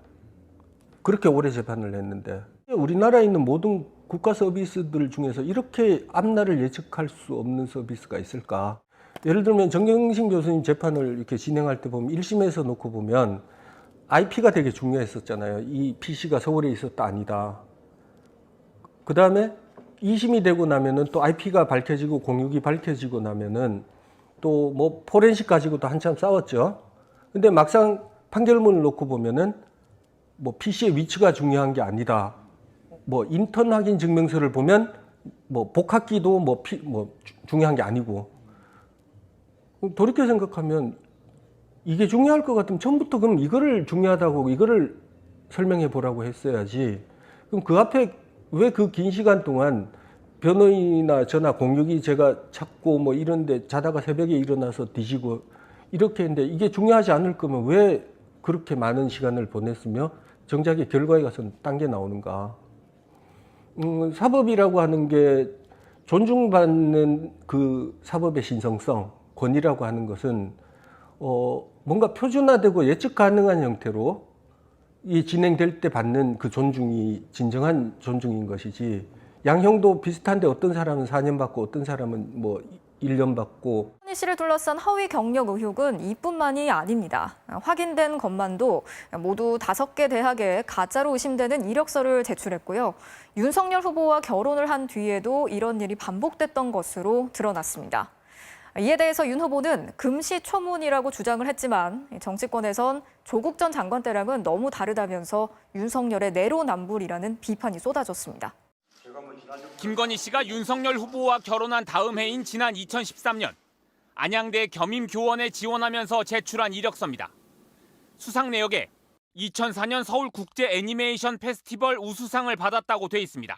그렇게 오래 재판을 했는데 우리나라에 있는 모든 국가 서비스들 중에서 이렇게 앞날을 예측할 수 없는 서비스가 있을까? 예를 들면 정경심 교수님 재판을 이렇게 진행할 때 보면 1심에서 놓고 보면 IP가 되게 중요했었잖아요. 이 PC가 서울에 있었다 아니다. 그 다음에 2심이 되고 나면은 또 IP가 밝혀지고 공육이 밝혀지고 나면은 또 뭐 포렌식 가지고도 한참 싸웠죠. 근데 막상 판결문을 놓고 보면은 뭐 PC의 위치가 중요한 게 아니다. 뭐 인턴 확인 증명서를 보면 뭐 복학기도 중요한 게 아니고. 돌이켜 생각하면 이게 중요할 것 같으면 처음부터 그럼 이거를 중요하다고 이거를 설명해 보라고 했어야지. 그럼 그 앞에 왜 그 긴 시간 동안 변호인이나 저나 공육이 제가 찾고 뭐 이런데 자다가 새벽에 일어나서 뒤지고 이렇게 했는데 이게 중요하지 않을 거면 왜 그렇게 많은 시간을 보냈으며 정작의 결과에 가서는 딴 게 나오는가. 사법이라고 하는 게 존중받는 그 사법의 신성성, 권위라고 하는 것은 뭔가 표준화되고 예측 가능한 형태로 이 진행될 때 받는 그 존중이 진정한 존중인 것이지 양형도 비슷한데 어떤 사람은 4년 받고 어떤 사람은 뭐 1년 받고. 손희 씨를 둘러싼 허위 경력 의혹은 이뿐만이 아닙니다. 확인된 것만도 모두 5개 대학에 가짜로 의심되는 이력서를 제출했고요. 윤석열 후보와 결혼을 한 뒤에도 이런 일이 반복됐던 것으로 드러났습니다. 이에 대해서 윤 후보는 금시초문이라고 주장을 했지만 정치권에선 조국 전 장관 때랑은 너무 다르다면서 윤석열의 내로남불이라는 비판이 쏟아졌습니다. 김건희 씨가 윤석열 후보와 결혼한 다음 해인 지난 2013년 안양대 겸임교원에 지원하면서 제출한 이력서입니다. 수상 내역에 2004년 서울국제 애니메이션 페스티벌 우수상을 받았다고 돼 있습니다.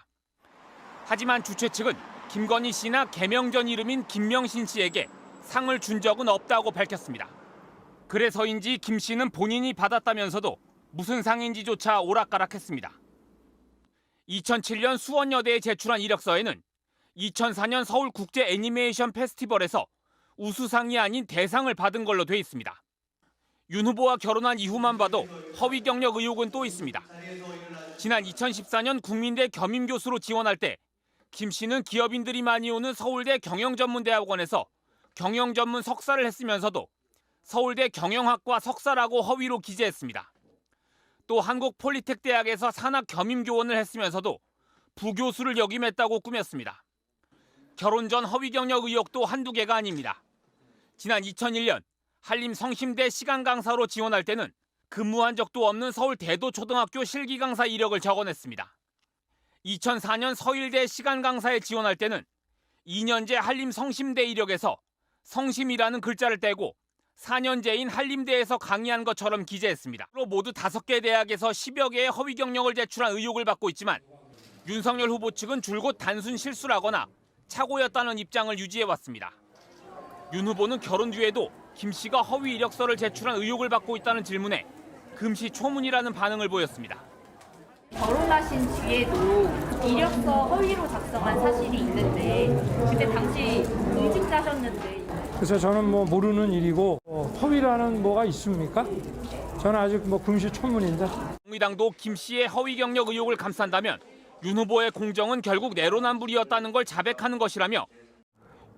하지만 주최 측은 김건희 씨나 개명전 이름인 김명신 씨에게 상을 준 적은 없다고 밝혔습니다. 그래서인지 김 씨는 본인이 받았다면서도 무슨 상인지조차 오락가락했습니다. 2007년 수원여대에 제출한 이력서에는 2004년 서울국제 애니메이션 페스티벌에서 우수상이 아닌 대상을 받은 걸로 돼 있습니다. 윤 후보와 결혼한 이후만 봐도 허위 경력 의혹은 또 있습니다. 지난 2014년 국민대 겸임교수로 지원할 때 김 씨는 기업인들이 많이 오는 서울대 경영전문대학원에서 경영전문 석사를 했으면서도 서울대 경영학과 석사라고 허위로 기재했습니다. 또 한국폴리텍대학에서 산학 겸임교원을 했으면서도 부교수를 역임했다고 꾸몄습니다. 결혼 전 허위 경력 의혹도 한두 개가 아닙니다. 지난 2001년 한림 성심대 시간 강사로 지원할 때는 근무한 적도 없는 서울 대도초등학교 실기 강사 이력을 적어냈습니다. 2004년 서일대 시간 강사에 지원할 때는 2년제 한림 성심대 이력에서 성심이라는 글자를 떼고 4년제인 한림대에서 강의한 것처럼 기재했습니다. 모두 5개 대학에서 10여 개의 허위 경력을 제출한 의혹을 받고 있지만 윤석열 후보 측은 줄곧 단순 실수라거나 착오였다는 입장을 유지해왔습니다. 윤 후보는 결혼 뒤에도 김 씨가 허위 이력서를 제출한 의혹을 받고 있다는 질문에 금시초문이라는 반응을 보였습니다. 결혼하신 뒤에도 이력서 허위로 작성한 사실이 있는데 그때 당시 공직자셨는데. 그래서 저는 뭐 모르는 일이고 허위라는 뭐가 있습니까? 저는 아직 금시초문인데. 정의당도 김 씨의 허위 경력 의혹을 감싼다면 윤 후보의 공정은 결국 내로남불이었다는 걸 자백하는 것이라며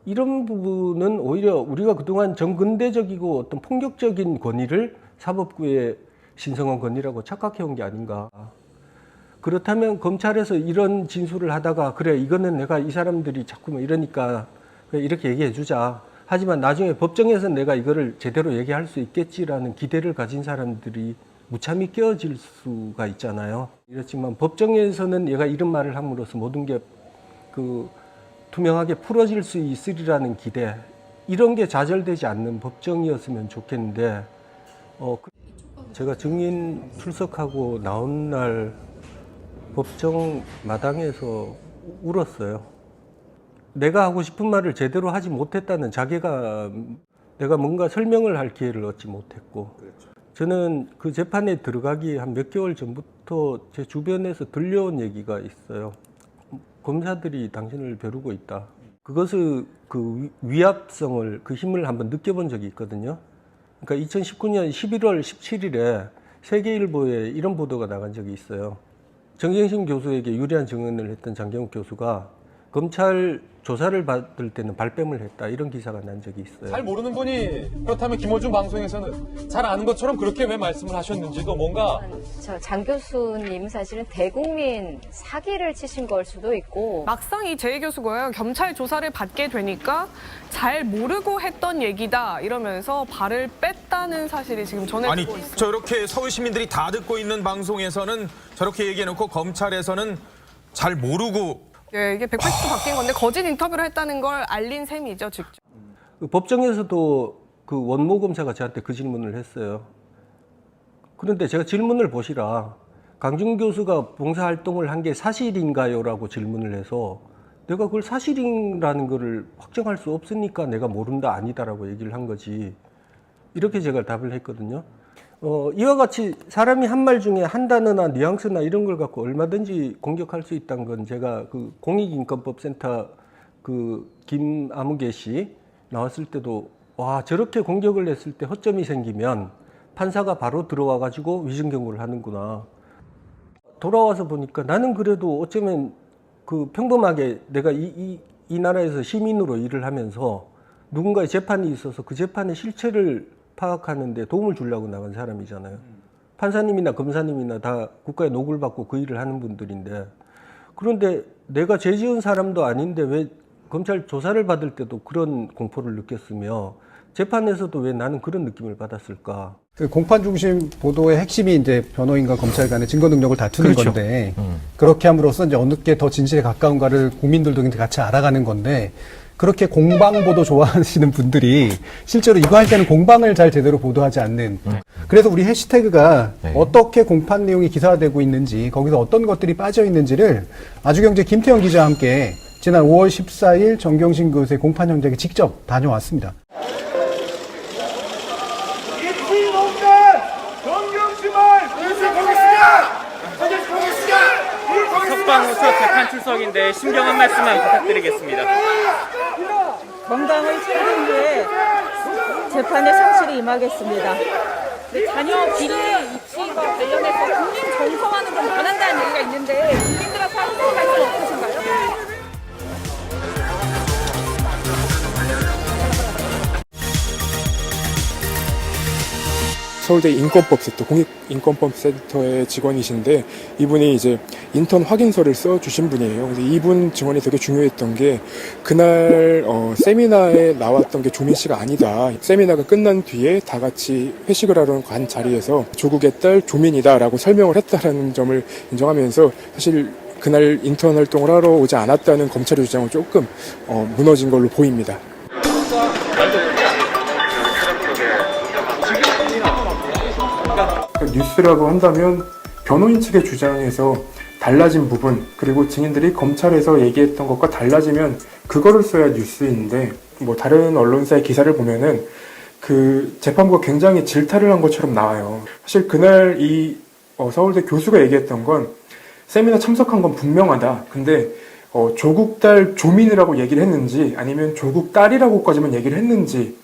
이런 부분은 오히려 우리가 그동안 정근대적이고 어떤 폭력적인 권위를 사법부의 신성한 권위라고 착각해온 게 아닌가. 그렇다면 검찰에서 이런 진술을 하다가 그래 이거는 내가 이 사람들이 자꾸 뭐 이러니까 그래, 이렇게 얘기해 주자. 하지만 나중에 법정에서 내가 이거를 제대로 얘기할 수 있겠지라는 기대를 가진 사람들이 무참히 깨어질 수가 있잖아요. 이렇지만 법정에서는 얘가 이런 말을 함으로써 모든 게 투명하게 풀어질 수 있으리라는 기대, 이런 게 좌절되지 않는 법정이었으면 좋겠는데 제가 증인 출석하고 나온 날 법정 마당에서 울었어요. 내가 하고 싶은 말을 제대로 하지 못했다는 자괴감, 내가 뭔가 설명을 할 기회를 얻지 못했고, 저는 그 재판에 들어가기 한 몇 개월 전부터 제 주변에서 들려온 얘기가 있어요. 검사들이 당신을 벼르고 있다. 그것을 그 위압성을, 그 힘을 한번 느껴본 적이 있거든요. 그러니까 2019년 11월 17일에 세계일보에 이런 보도가 나간 적이 있어요. 정경심 교수에게 유리한 증언을 했던 장경욱 교수가 검찰 조사를 받을 때는 발뺌을 했다, 이런 기사가 난 적이 있어요. 잘 모르는 분이 그렇다면 김어준 방송에서는 잘 아는 것처럼 그렇게 왜 말씀을 하셨는지도 뭔가 장 교수님 사실은 대국민 사기를 치신 걸 수도 있고, 막상 이 제 교수가 검찰 조사를 받게 되니까 잘 모르고 했던 얘기다 이러면서 발을 뺐다는 사실이 지금 전해지고 있어요. 저렇게 서울 시민들이 다 듣고 있는 방송에서는 저렇게 얘기해놓고 검찰에서는 잘 모르고. 예, 이게 180도 바뀐 건데 거짓 인터뷰를 했다는 걸 알린 셈이죠, 직접. 법정에서도 그 원모 검사가 저한테 그 질문을 했어요. 그런데 제가 질문을 보시라. 강준 교수가 봉사활동을 한 게 사실인가요? 라고 질문을 해서 내가 그걸 사실이라는 거를 확정할 수 없으니까 내가 모른다, 아니다라고 얘기를 한 거지. 이렇게 제가 답을 했거든요. 이와 같이 사람이 한 말 중에 한 단어나 뉘앙스나 이런 걸 갖고 얼마든지 공격할 수 있다는 건 제가 그 공익인권법센터 그 김아무개 씨 나왔을 때도 와, 저렇게 공격을 했을 때 허점이 생기면 판사가 바로 들어와 가지고 위증 경고를 하는구나. 돌아와서 보니까 나는 그래도 어쩌면 그 평범하게 내가 이 나라에서 시민으로 일을 하면서 누군가의 재판이 있어서 그 재판의 실체를 파악하는 데 도움을 주려고 나간 사람이잖아요. 판사님이나 검사님이나 다 국가의 노고를 받고 그 일을 하는 분들인데, 그런데 내가 죄 지은 사람도 아닌데 왜 검찰 조사를 받을 때도 그런 공포를 느꼈으며 재판에서도 왜 나는 그런 느낌을 받았을까? 그 공판 중심 보도의 핵심이 이제 변호인과 검찰 간의 증거 능력을 다투는 그렇죠. 건데, 그렇게 함으로써 이제 어느 게 더 진실에 가까운가를 국민들도 같이 알아가는 건데, 그렇게 공방 보도 좋아하시는 분들이 실제로 이거 할 때는 공방을 잘 제대로 보도하지 않는. 그래서 우리 해시태그가 어떻게 공판 내용이 기사화되고 있는지, 거기서 어떤 것들이 빠져 있는지를 아주경제 김태형 기자와 함께 지난 5월 14일 정경심 교수의 공판 현장에 직접 다녀왔습니다. 석방호 첫 재판 출석인데 심경한 말씀만 부탁드리겠습니다. 건강을 챙긴 후에 재판에 성실히 임하겠습니다. 자녀 비리 입시와 관련해서 국민 정서와는 좀 변한다는 얘기가 있는데 국민들하고 함께 갈 수 없으신가요? 서울대 인권법센터, 공익인권법센터의 직원이신데 이분이 이제 인턴 확인서를 써주신 분이에요. 근데 이분 증언이 되게 중요했던 게 그날 세미나에 나왔던 게 조민 씨가 아니다. 세미나가 끝난 뒤에 다 같이 회식을 하러 간 자리에서 조국의 딸 조민이다라고 설명을 했다라는 점을 인정하면서 사실 그날 인턴 활동을 하러 오지 않았다는 검찰의 주장은 조금 무너진 걸로 보입니다. 뉴스라고 한다면 변호인 측의 주장에서 달라진 부분, 그리고 증인들이 검찰에서 얘기했던 것과 달라지면 그거를 써야 뉴스인데, 뭐 다른 언론사의 기사를 보면은 그 재판부가 굉장히 질타를 한 것처럼 나와요. 사실 그날 이 서울대 교수가 얘기했던 건 세미나 참석한 건 분명하다. 근데 조국 딸 조민이라고 얘기를 했는지 아니면 조국 딸이라고까지만 얘기를 했는지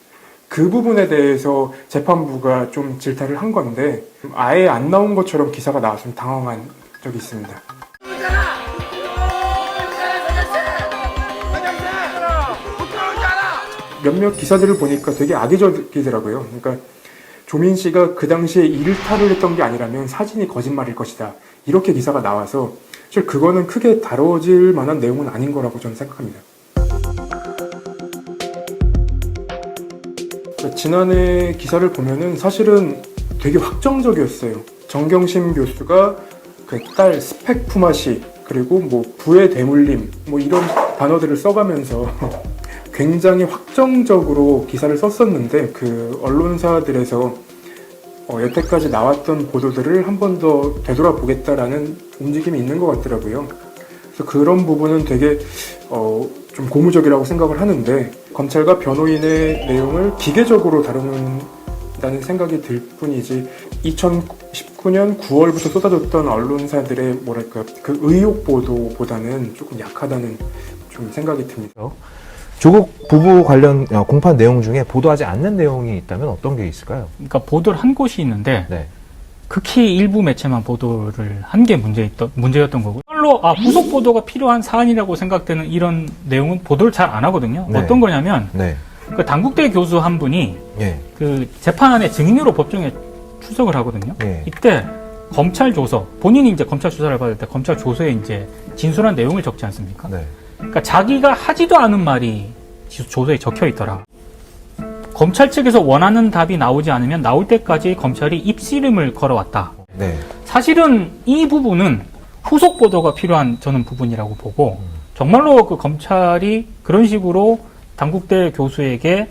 그 부분에 대해서 재판부가 좀 질타를 한 건데 아예 안 나온 것처럼 기사가 나와서 좀 당황한 적이 있습니다. 몇몇 기사들을 보니까 되게 악의적이더라고요. 그러니까 조민 씨가 그 당시에 일탈을 했던 게 아니라면 사진이 거짓말일 것이다. 이렇게 기사가 나와서 사실 그거는 크게 다뤄질 만한 내용은 아닌 거라고 저는 생각합니다. 지난해 기사를 보면은 사실은 되게 확정적이었어요. 정경심 교수가 그 딸 스펙 품앗이 그리고 뭐 부의 대물림 뭐 이런 단어들을 써가면서 굉장히 확정적으로 기사를 썼었는데 그 언론사들에서 여태까지 나왔던 보도들을 한 번 더 되돌아보겠다라는 움직임이 있는 것 같더라고요. 그래서 그런 부분은 되게 좀 고무적이라고 생각을 하는데 검찰과 변호인의 내용을 기계적으로 다루는다는 생각이 들 뿐이지 2019년 9월부터 쏟아졌던 언론사들의 뭐랄까 그 의혹 보도보다는 조금 약하다는 좀 생각이 듭니다. 조국 부부 관련 공판 내용 중에 보도하지 않는 내용이 있다면 어떤 게 있을까요? 그러니까 보도를 한 곳이 있는데 네. 극히 일부 매체만 보도를 한 게 문제였던 거고, 별로 후속 보도가 필요한 사안이라고 생각되는 이런 내용은 보도를 잘 안 하거든요. 네. 어떤 거냐면 네. 그 단국대 교수 한 분이 네. 그 재판에 증인으로 법정에 출석을 하거든요. 네. 이때 검찰 조서, 본인이 이제 검찰 수사를 받을 때 검찰 조서에 이제 진술한 내용을 적지 않습니까? 네. 그러니까 자기가 하지도 않은 말이 조서에 적혀 있더라. 검찰 측에서 원하는 답이 나오지 않으면 나올 때까지 검찰이 입씨름을 걸어왔다. 네. 사실은 이 부분은 후속 보도가 필요한 저는 부분이라고 보고, 정말로 그 검찰이 그런 식으로 단국대 교수에게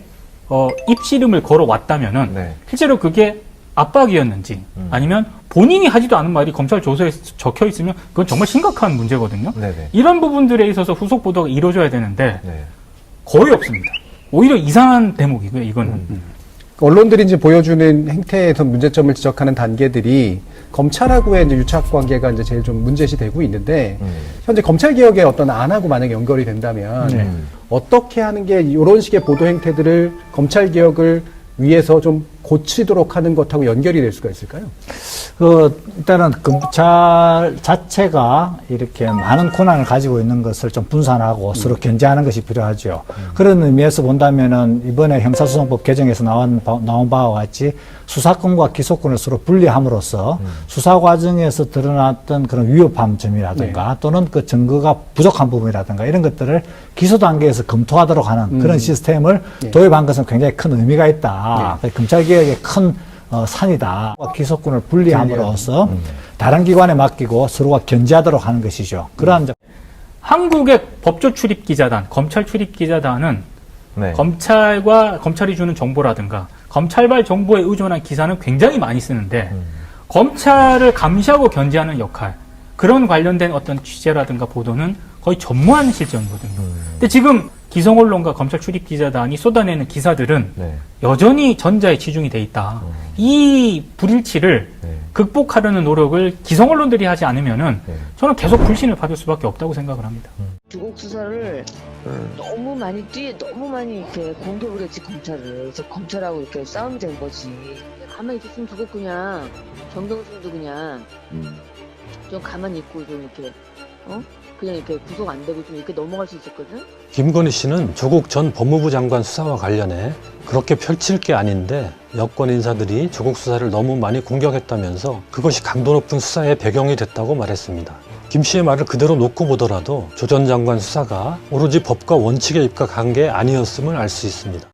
입씨름을 걸어왔다면은 네. 실제로 그게 압박이었는지 아니면 본인이 하지도 않은 말이 검찰 조서에 적혀 있으면 그건 정말 심각한 문제거든요. 네네. 이런 부분들에 있어서 후속 보도가 이루어져야 되는데 네. 거의 없습니다. 오히려 이상한 대목이고요, 이거는. 언론들이 이제 보여주는 행태에서 문제점을 지적하는 단계들이 검찰하고의 이제 유착 관계가 이제 제일 좀 문제시 되고 있는데, 현재 검찰 개혁의 어떤 안하고 만약에 연결이 된다면 어떻게 하는 게 이런 식의 보도 행태들을 검찰 개혁을 위해서 좀 고치도록 하는 것하고 연결이 될 수가 있을까요? 일단은 검찰 자체가 이렇게 많은 권한을 가지고 있는 것을 좀 분산하고 서로 견제하는 것이 필요하죠. 그런 의미에서 본다면은 이번에 형사소송법 개정에서 나온 바와 같이 수사권과 기소권을 서로 분리함으로써 수사 과정에서 드러났던 그런 위협한 점이라든가 또는 그 증거가 부족한 부분이라든가 이런 것들을 기소 단계에서 검토하도록 하는 그런 시스템을 도입한 것은 굉장히 큰 의미가 있다. 검찰 개혁의 큰 산이다. 기소권을 분리함으로써 다른 기관에 맡기고 서로가 견제하도록 하는 것이죠. 그러한 한국의 법조 출입 기자단, 검찰 출입 기자단은 네. 검찰이 주는 정보라든가 검찰발 정보에 의존한 기사는 굉장히 많이 쓰는데 검찰을 감시하고 견제하는 역할, 그런 관련된 어떤 취재라든가 보도는 거의 전무한 실정이거든요. 근데 지금 기성언론과 검찰 출입 기자단이 쏟아내는 기사들은 여전히 전자에 치중이 돼 있다. 이 불일치를 극복하려는 노력을 기성언론들이 하지 않으면은 저는 계속 불신을 받을 수밖에 없다고 생각을 합니다. 조국 수사를 너무 많이 이렇게 공격을 했지, 검찰을. 그래서 검찰하고 이렇게 싸움이 된 거지. 가만히 있었으면 조국 그냥 정경심도 그냥 좀 가만히 있고 좀 이렇게 그냥 이렇게 구속 안 되고 좀 이렇게 넘어갈 수 있었거든. 김건희 씨는 조국 전 법무부 장관 수사와 관련해 그렇게 펼칠 게 아닌데 여권 인사들이 조국 수사를 너무 많이 공격했다면서 그것이 강도 높은 수사의 배경이 됐다고 말했습니다. 김 씨의 말을 그대로 놓고 보더라도 조 전 장관 수사가 오로지 법과 원칙에 입각한 게 아니었음을 알 수 있습니다.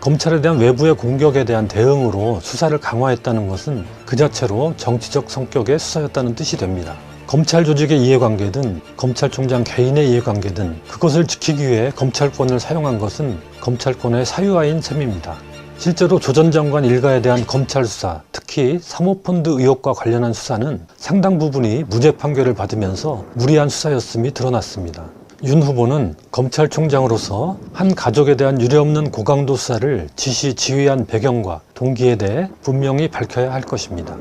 검찰에 대한 외부의 공격에 대한 대응으로 수사를 강화했다는 것은 그 자체로 정치적 성격의 수사였다는 뜻이 됩니다. 검찰 조직의 이해관계든 검찰총장 개인의 이해관계든 그것을 지키기 위해 검찰권을 사용한 것은 검찰권의 사유화인 셈입니다. 실제로 조 전 장관 일가에 대한 검찰 수사, 특히 사모펀드 의혹과 관련한 수사는 상당 부분이 무죄 판결을 받으면서 무리한 수사였음이 드러났습니다. 윤 후보는 검찰총장으로서 한 가족에 대한 유례없는 고강도 수사를 지휘한 배경과 동기에 대해 분명히 밝혀야 할 것입니다.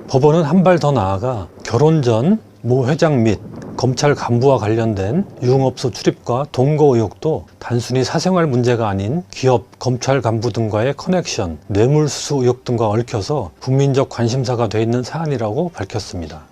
법원은 한 발 더 나아가 결혼 전 모 회장 및 검찰 간부와 관련된 유흥업소 출입과 동거 의혹도 단순히 사생활 문제가 아닌 기업, 검찰 간부 등과의 커넥션, 뇌물수수 의혹 등과 얽혀서 국민적 관심사가 돼 있는 사안이라고 밝혔습니다.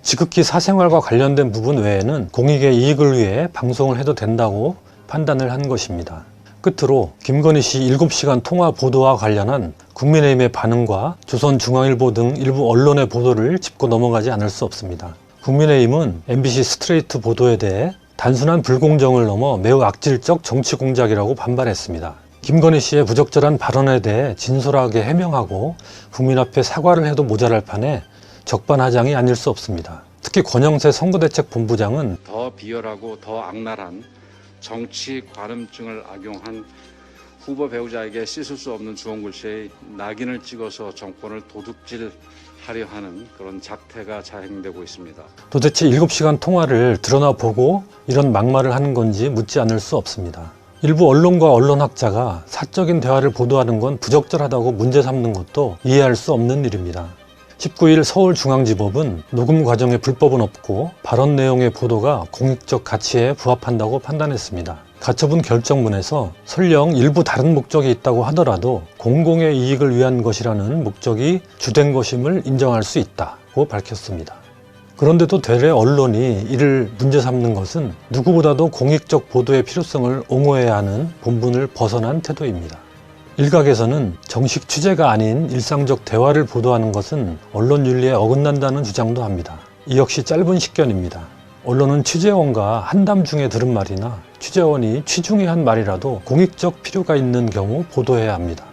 지극히 사생활과 관련된 부분 외에는 공익의 이익을 위해 방송을 해도 된다고 판단을 한 것입니다. 끝으로 김건희 씨 7시간 통화 보도와 관련한 국민의힘의 반응과 조선중앙일보 등 일부 언론의 보도를 짚고 넘어가지 않을 수 없습니다. 국민의힘은 MBC 스트레이트 보도에 대해 단순한 불공정을 넘어 매우 악질적 정치 공작이라고 반발했습니다. 김건희 씨의 부적절한 발언에 대해 진솔하게 해명하고 국민 앞에 사과를 해도 모자랄 판에 적반하장이 아닐 수 없습니다. 특히 권영세 선거대책본부장은 더 비열하고 더 악랄한 정치 관음증을 악용한 후보 배우자에게 씻을 수 없는 주홍글씨에 낙인을 찍어서 정권을 도둑질하려 하는 그런 작태가 자행되고 있습니다. 도대체 7시간 통화를 드러나 보고 이런 막말을 하는 건지 묻지 않을 수 없습니다. 일부 언론과 언론학자가 사적인 대화를 보도하는 건 부적절하다고 문제 삼는 것도 이해할 수 없는 일입니다. 19일 서울중앙지법은 녹음 과정에 불법은 없고 발언 내용의 보도가 공익적 가치에 부합한다고 판단했습니다. 가처분 결정문에서 설령 일부 다른 목적이 있다고 하더라도 공공의 이익을 위한 것이라는 목적이 주된 것임을 인정할 수 있다고 밝혔습니다. 그런데도 되레 언론이 이를 문제 삼는 것은 누구보다도 공익적 보도의 필요성을 옹호해야 하는 본분을 벗어난 태도입니다. 일각에서는 정식 취재가 아닌 일상적 대화를 보도하는 것은 언론 윤리에 어긋난다는 주장도 합니다. 이 역시 짧은 식견입니다. 언론은 취재원과 한담 중에 들은 말이나 취재원이 취중에 한 말이라도 공익적 필요가 있는 경우 보도해야 합니다.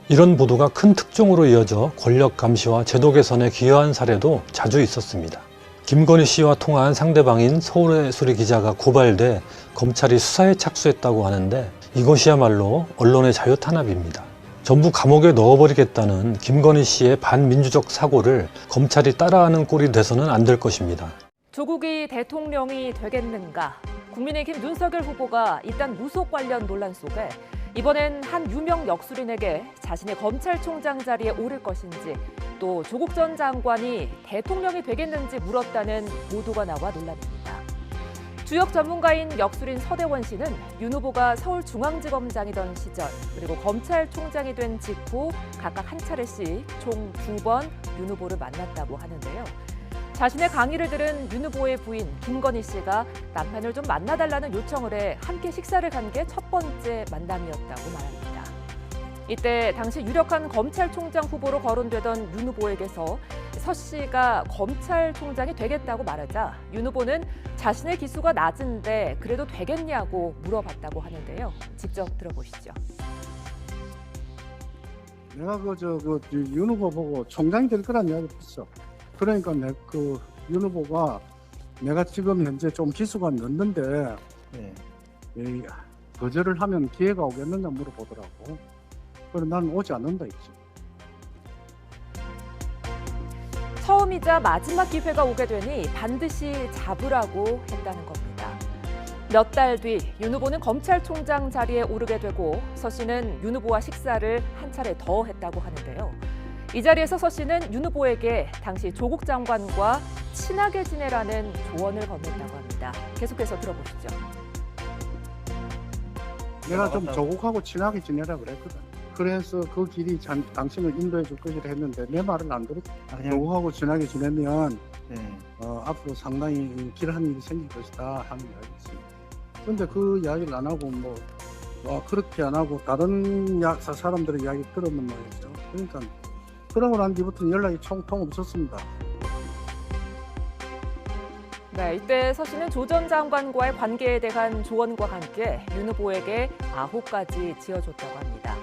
이런 보도가 큰 특종으로 이어져 권력 감시와 제도 개선에 기여한 사례도 자주 있었습니다. 김건희 씨와 통화한 상대방인 서울의 소리 기자가 고발돼 검찰이 수사에 착수했다고 하는데 이것이야말로 언론의 자유 탄압입니다. 전부 감옥에 넣어버리겠다는 김건희 씨의 반민주적 사고를 검찰이 따라하는 꼴이 돼서는 안 될 것입니다. 조국이 대통령이 되겠는가? 국민의힘 윤석열 후보가 일단 무속 관련 논란 속에 이번엔 한 유명 역술인에게 자신의 검찰총장 자리에 오를 것인지 또 조국 전 장관이 대통령이 되겠는지 물었다는 보도가 나와 논란입니다. 주역 전문가인 역술인 서대원 씨는 윤 후보가 서울중앙지검장이던 시절 그리고 검찰총장이 된 직후 각각 한 차례씩 총 2번 윤 후보를 만났다고 하는데요. 자신의 강의를 들은 윤 후보의 부인 김건희 씨가 남편을 좀 만나달라는 요청을 해 함께 식사를 간 게 첫 번째 만남이었다고 말합니다. 이때 당시 유력한 검찰총장 후보로 거론되던 윤 후보에게서 서 씨가 검찰총장이 되겠다고 말하자 윤 후보는 자신의 기수가 낮은데 그래도 되겠냐고 물어봤다고 하는데요. 직접 들어보시죠. 내가 윤 후보 보고 총장이 될 거란 이야기 했어. 그러니까 윤 후보가 내가 지금 현재 좀 기수가 늦는데 거절을 하면 기회가 오겠느냐 물어보더라고. 그래서 나는 오지 않는다 했지. 처음이자 마지막 기회가 오게 되니 반드시 잡으라고 했다는 겁니다. 몇 달 뒤 윤 후보는 검찰총장 자리에 오르게 되고 서 씨는 윤 후보와 식사를 한 차례 더 했다고 하는데요. 이 자리에서 서 씨는 윤 후보에게 당시 조국 장관과 친하게 지내라는 조언을 건넸다고 합니다. 계속해서 들어보시죠. 내가 좀 조국하고 친하게 지내라 그랬거든. 그래서 그 길이 당신을 인도해 줄 것이라 했는데 내 말을 안 들었고 조국하고 친하게 지내면 앞으로 상당히 길한 일이 생길 것이다 하는 이야기였습니다. 그런데 그 이야기를 안 하고 그렇게 안 하고 다른 사람들의 이야기 들으면 말이죠. 그러니까 그러고 난 뒤부터는 연락이 통통 없었습니다. 네, 이때 서 씨는 조 전 장관과의 관계에 대한 조언과 함께 윤 후보에게 9가지 지어줬다고 합니다.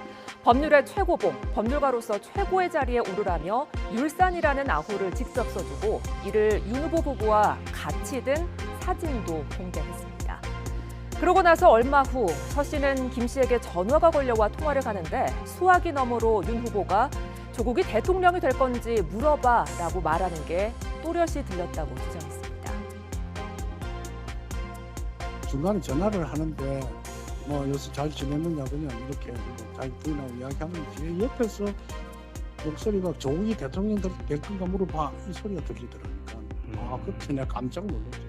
법률의 최고봉, 법률가로서 최고의 자리에 오르라며 율산이라는 아호를 직접 써주고 이를 윤 후보 부부와 같이 든 사진도 공개했습니다. 그러고 나서 얼마 후 서 씨는 김 씨에게 전화가 걸려와 통화를 하는데 수화기 너머로 윤 후보가 조국이 대통령이 될 건지 물어봐라고 말하는 게 또렷이 들렸다고 주장했습니다. 중간에 전화를 하는데 요새 잘 지냈느냐 그냥 이렇게 자기 부인하고 이야기하면 뒤에 옆에서 목소리가 조국이 대통령 될 건가 물어봐 이 소리가 들리더라니까. 그때 내가 깜짝 놀랐죠.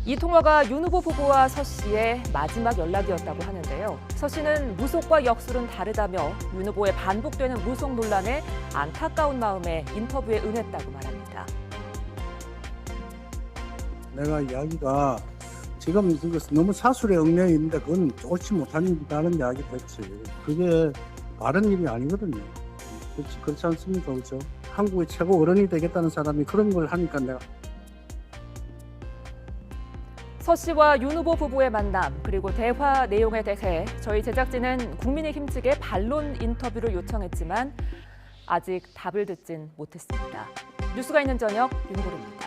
이 통화가 윤 후보 부부와 서 씨의 마지막 연락이었다고 하는데요. 서 씨는 무속과 역술은 다르다며 윤 후보의 반복되는 무속 논란에 안타까운 마음에 인터뷰에 응했다고 말합니다. 내가 이야기가 지금 이거 너무 사술에 얽매여 있는데 그건 옳지 못한다는 이야기도 했지. 그게 바른 일이 아니거든요. 그렇지 않습니까? 그렇죠? 한국의 최고 어른이 되겠다는 사람이 그런 걸 하니까 내가. 서 씨와 윤 후보 부부의 만남 그리고 대화 내용에 대해 저희 제작진은 국민의힘 측에 반론 인터뷰를 요청했지만 아직 답을 듣진 못했습니다. 뉴스가 있는 저녁 윤보리입니다.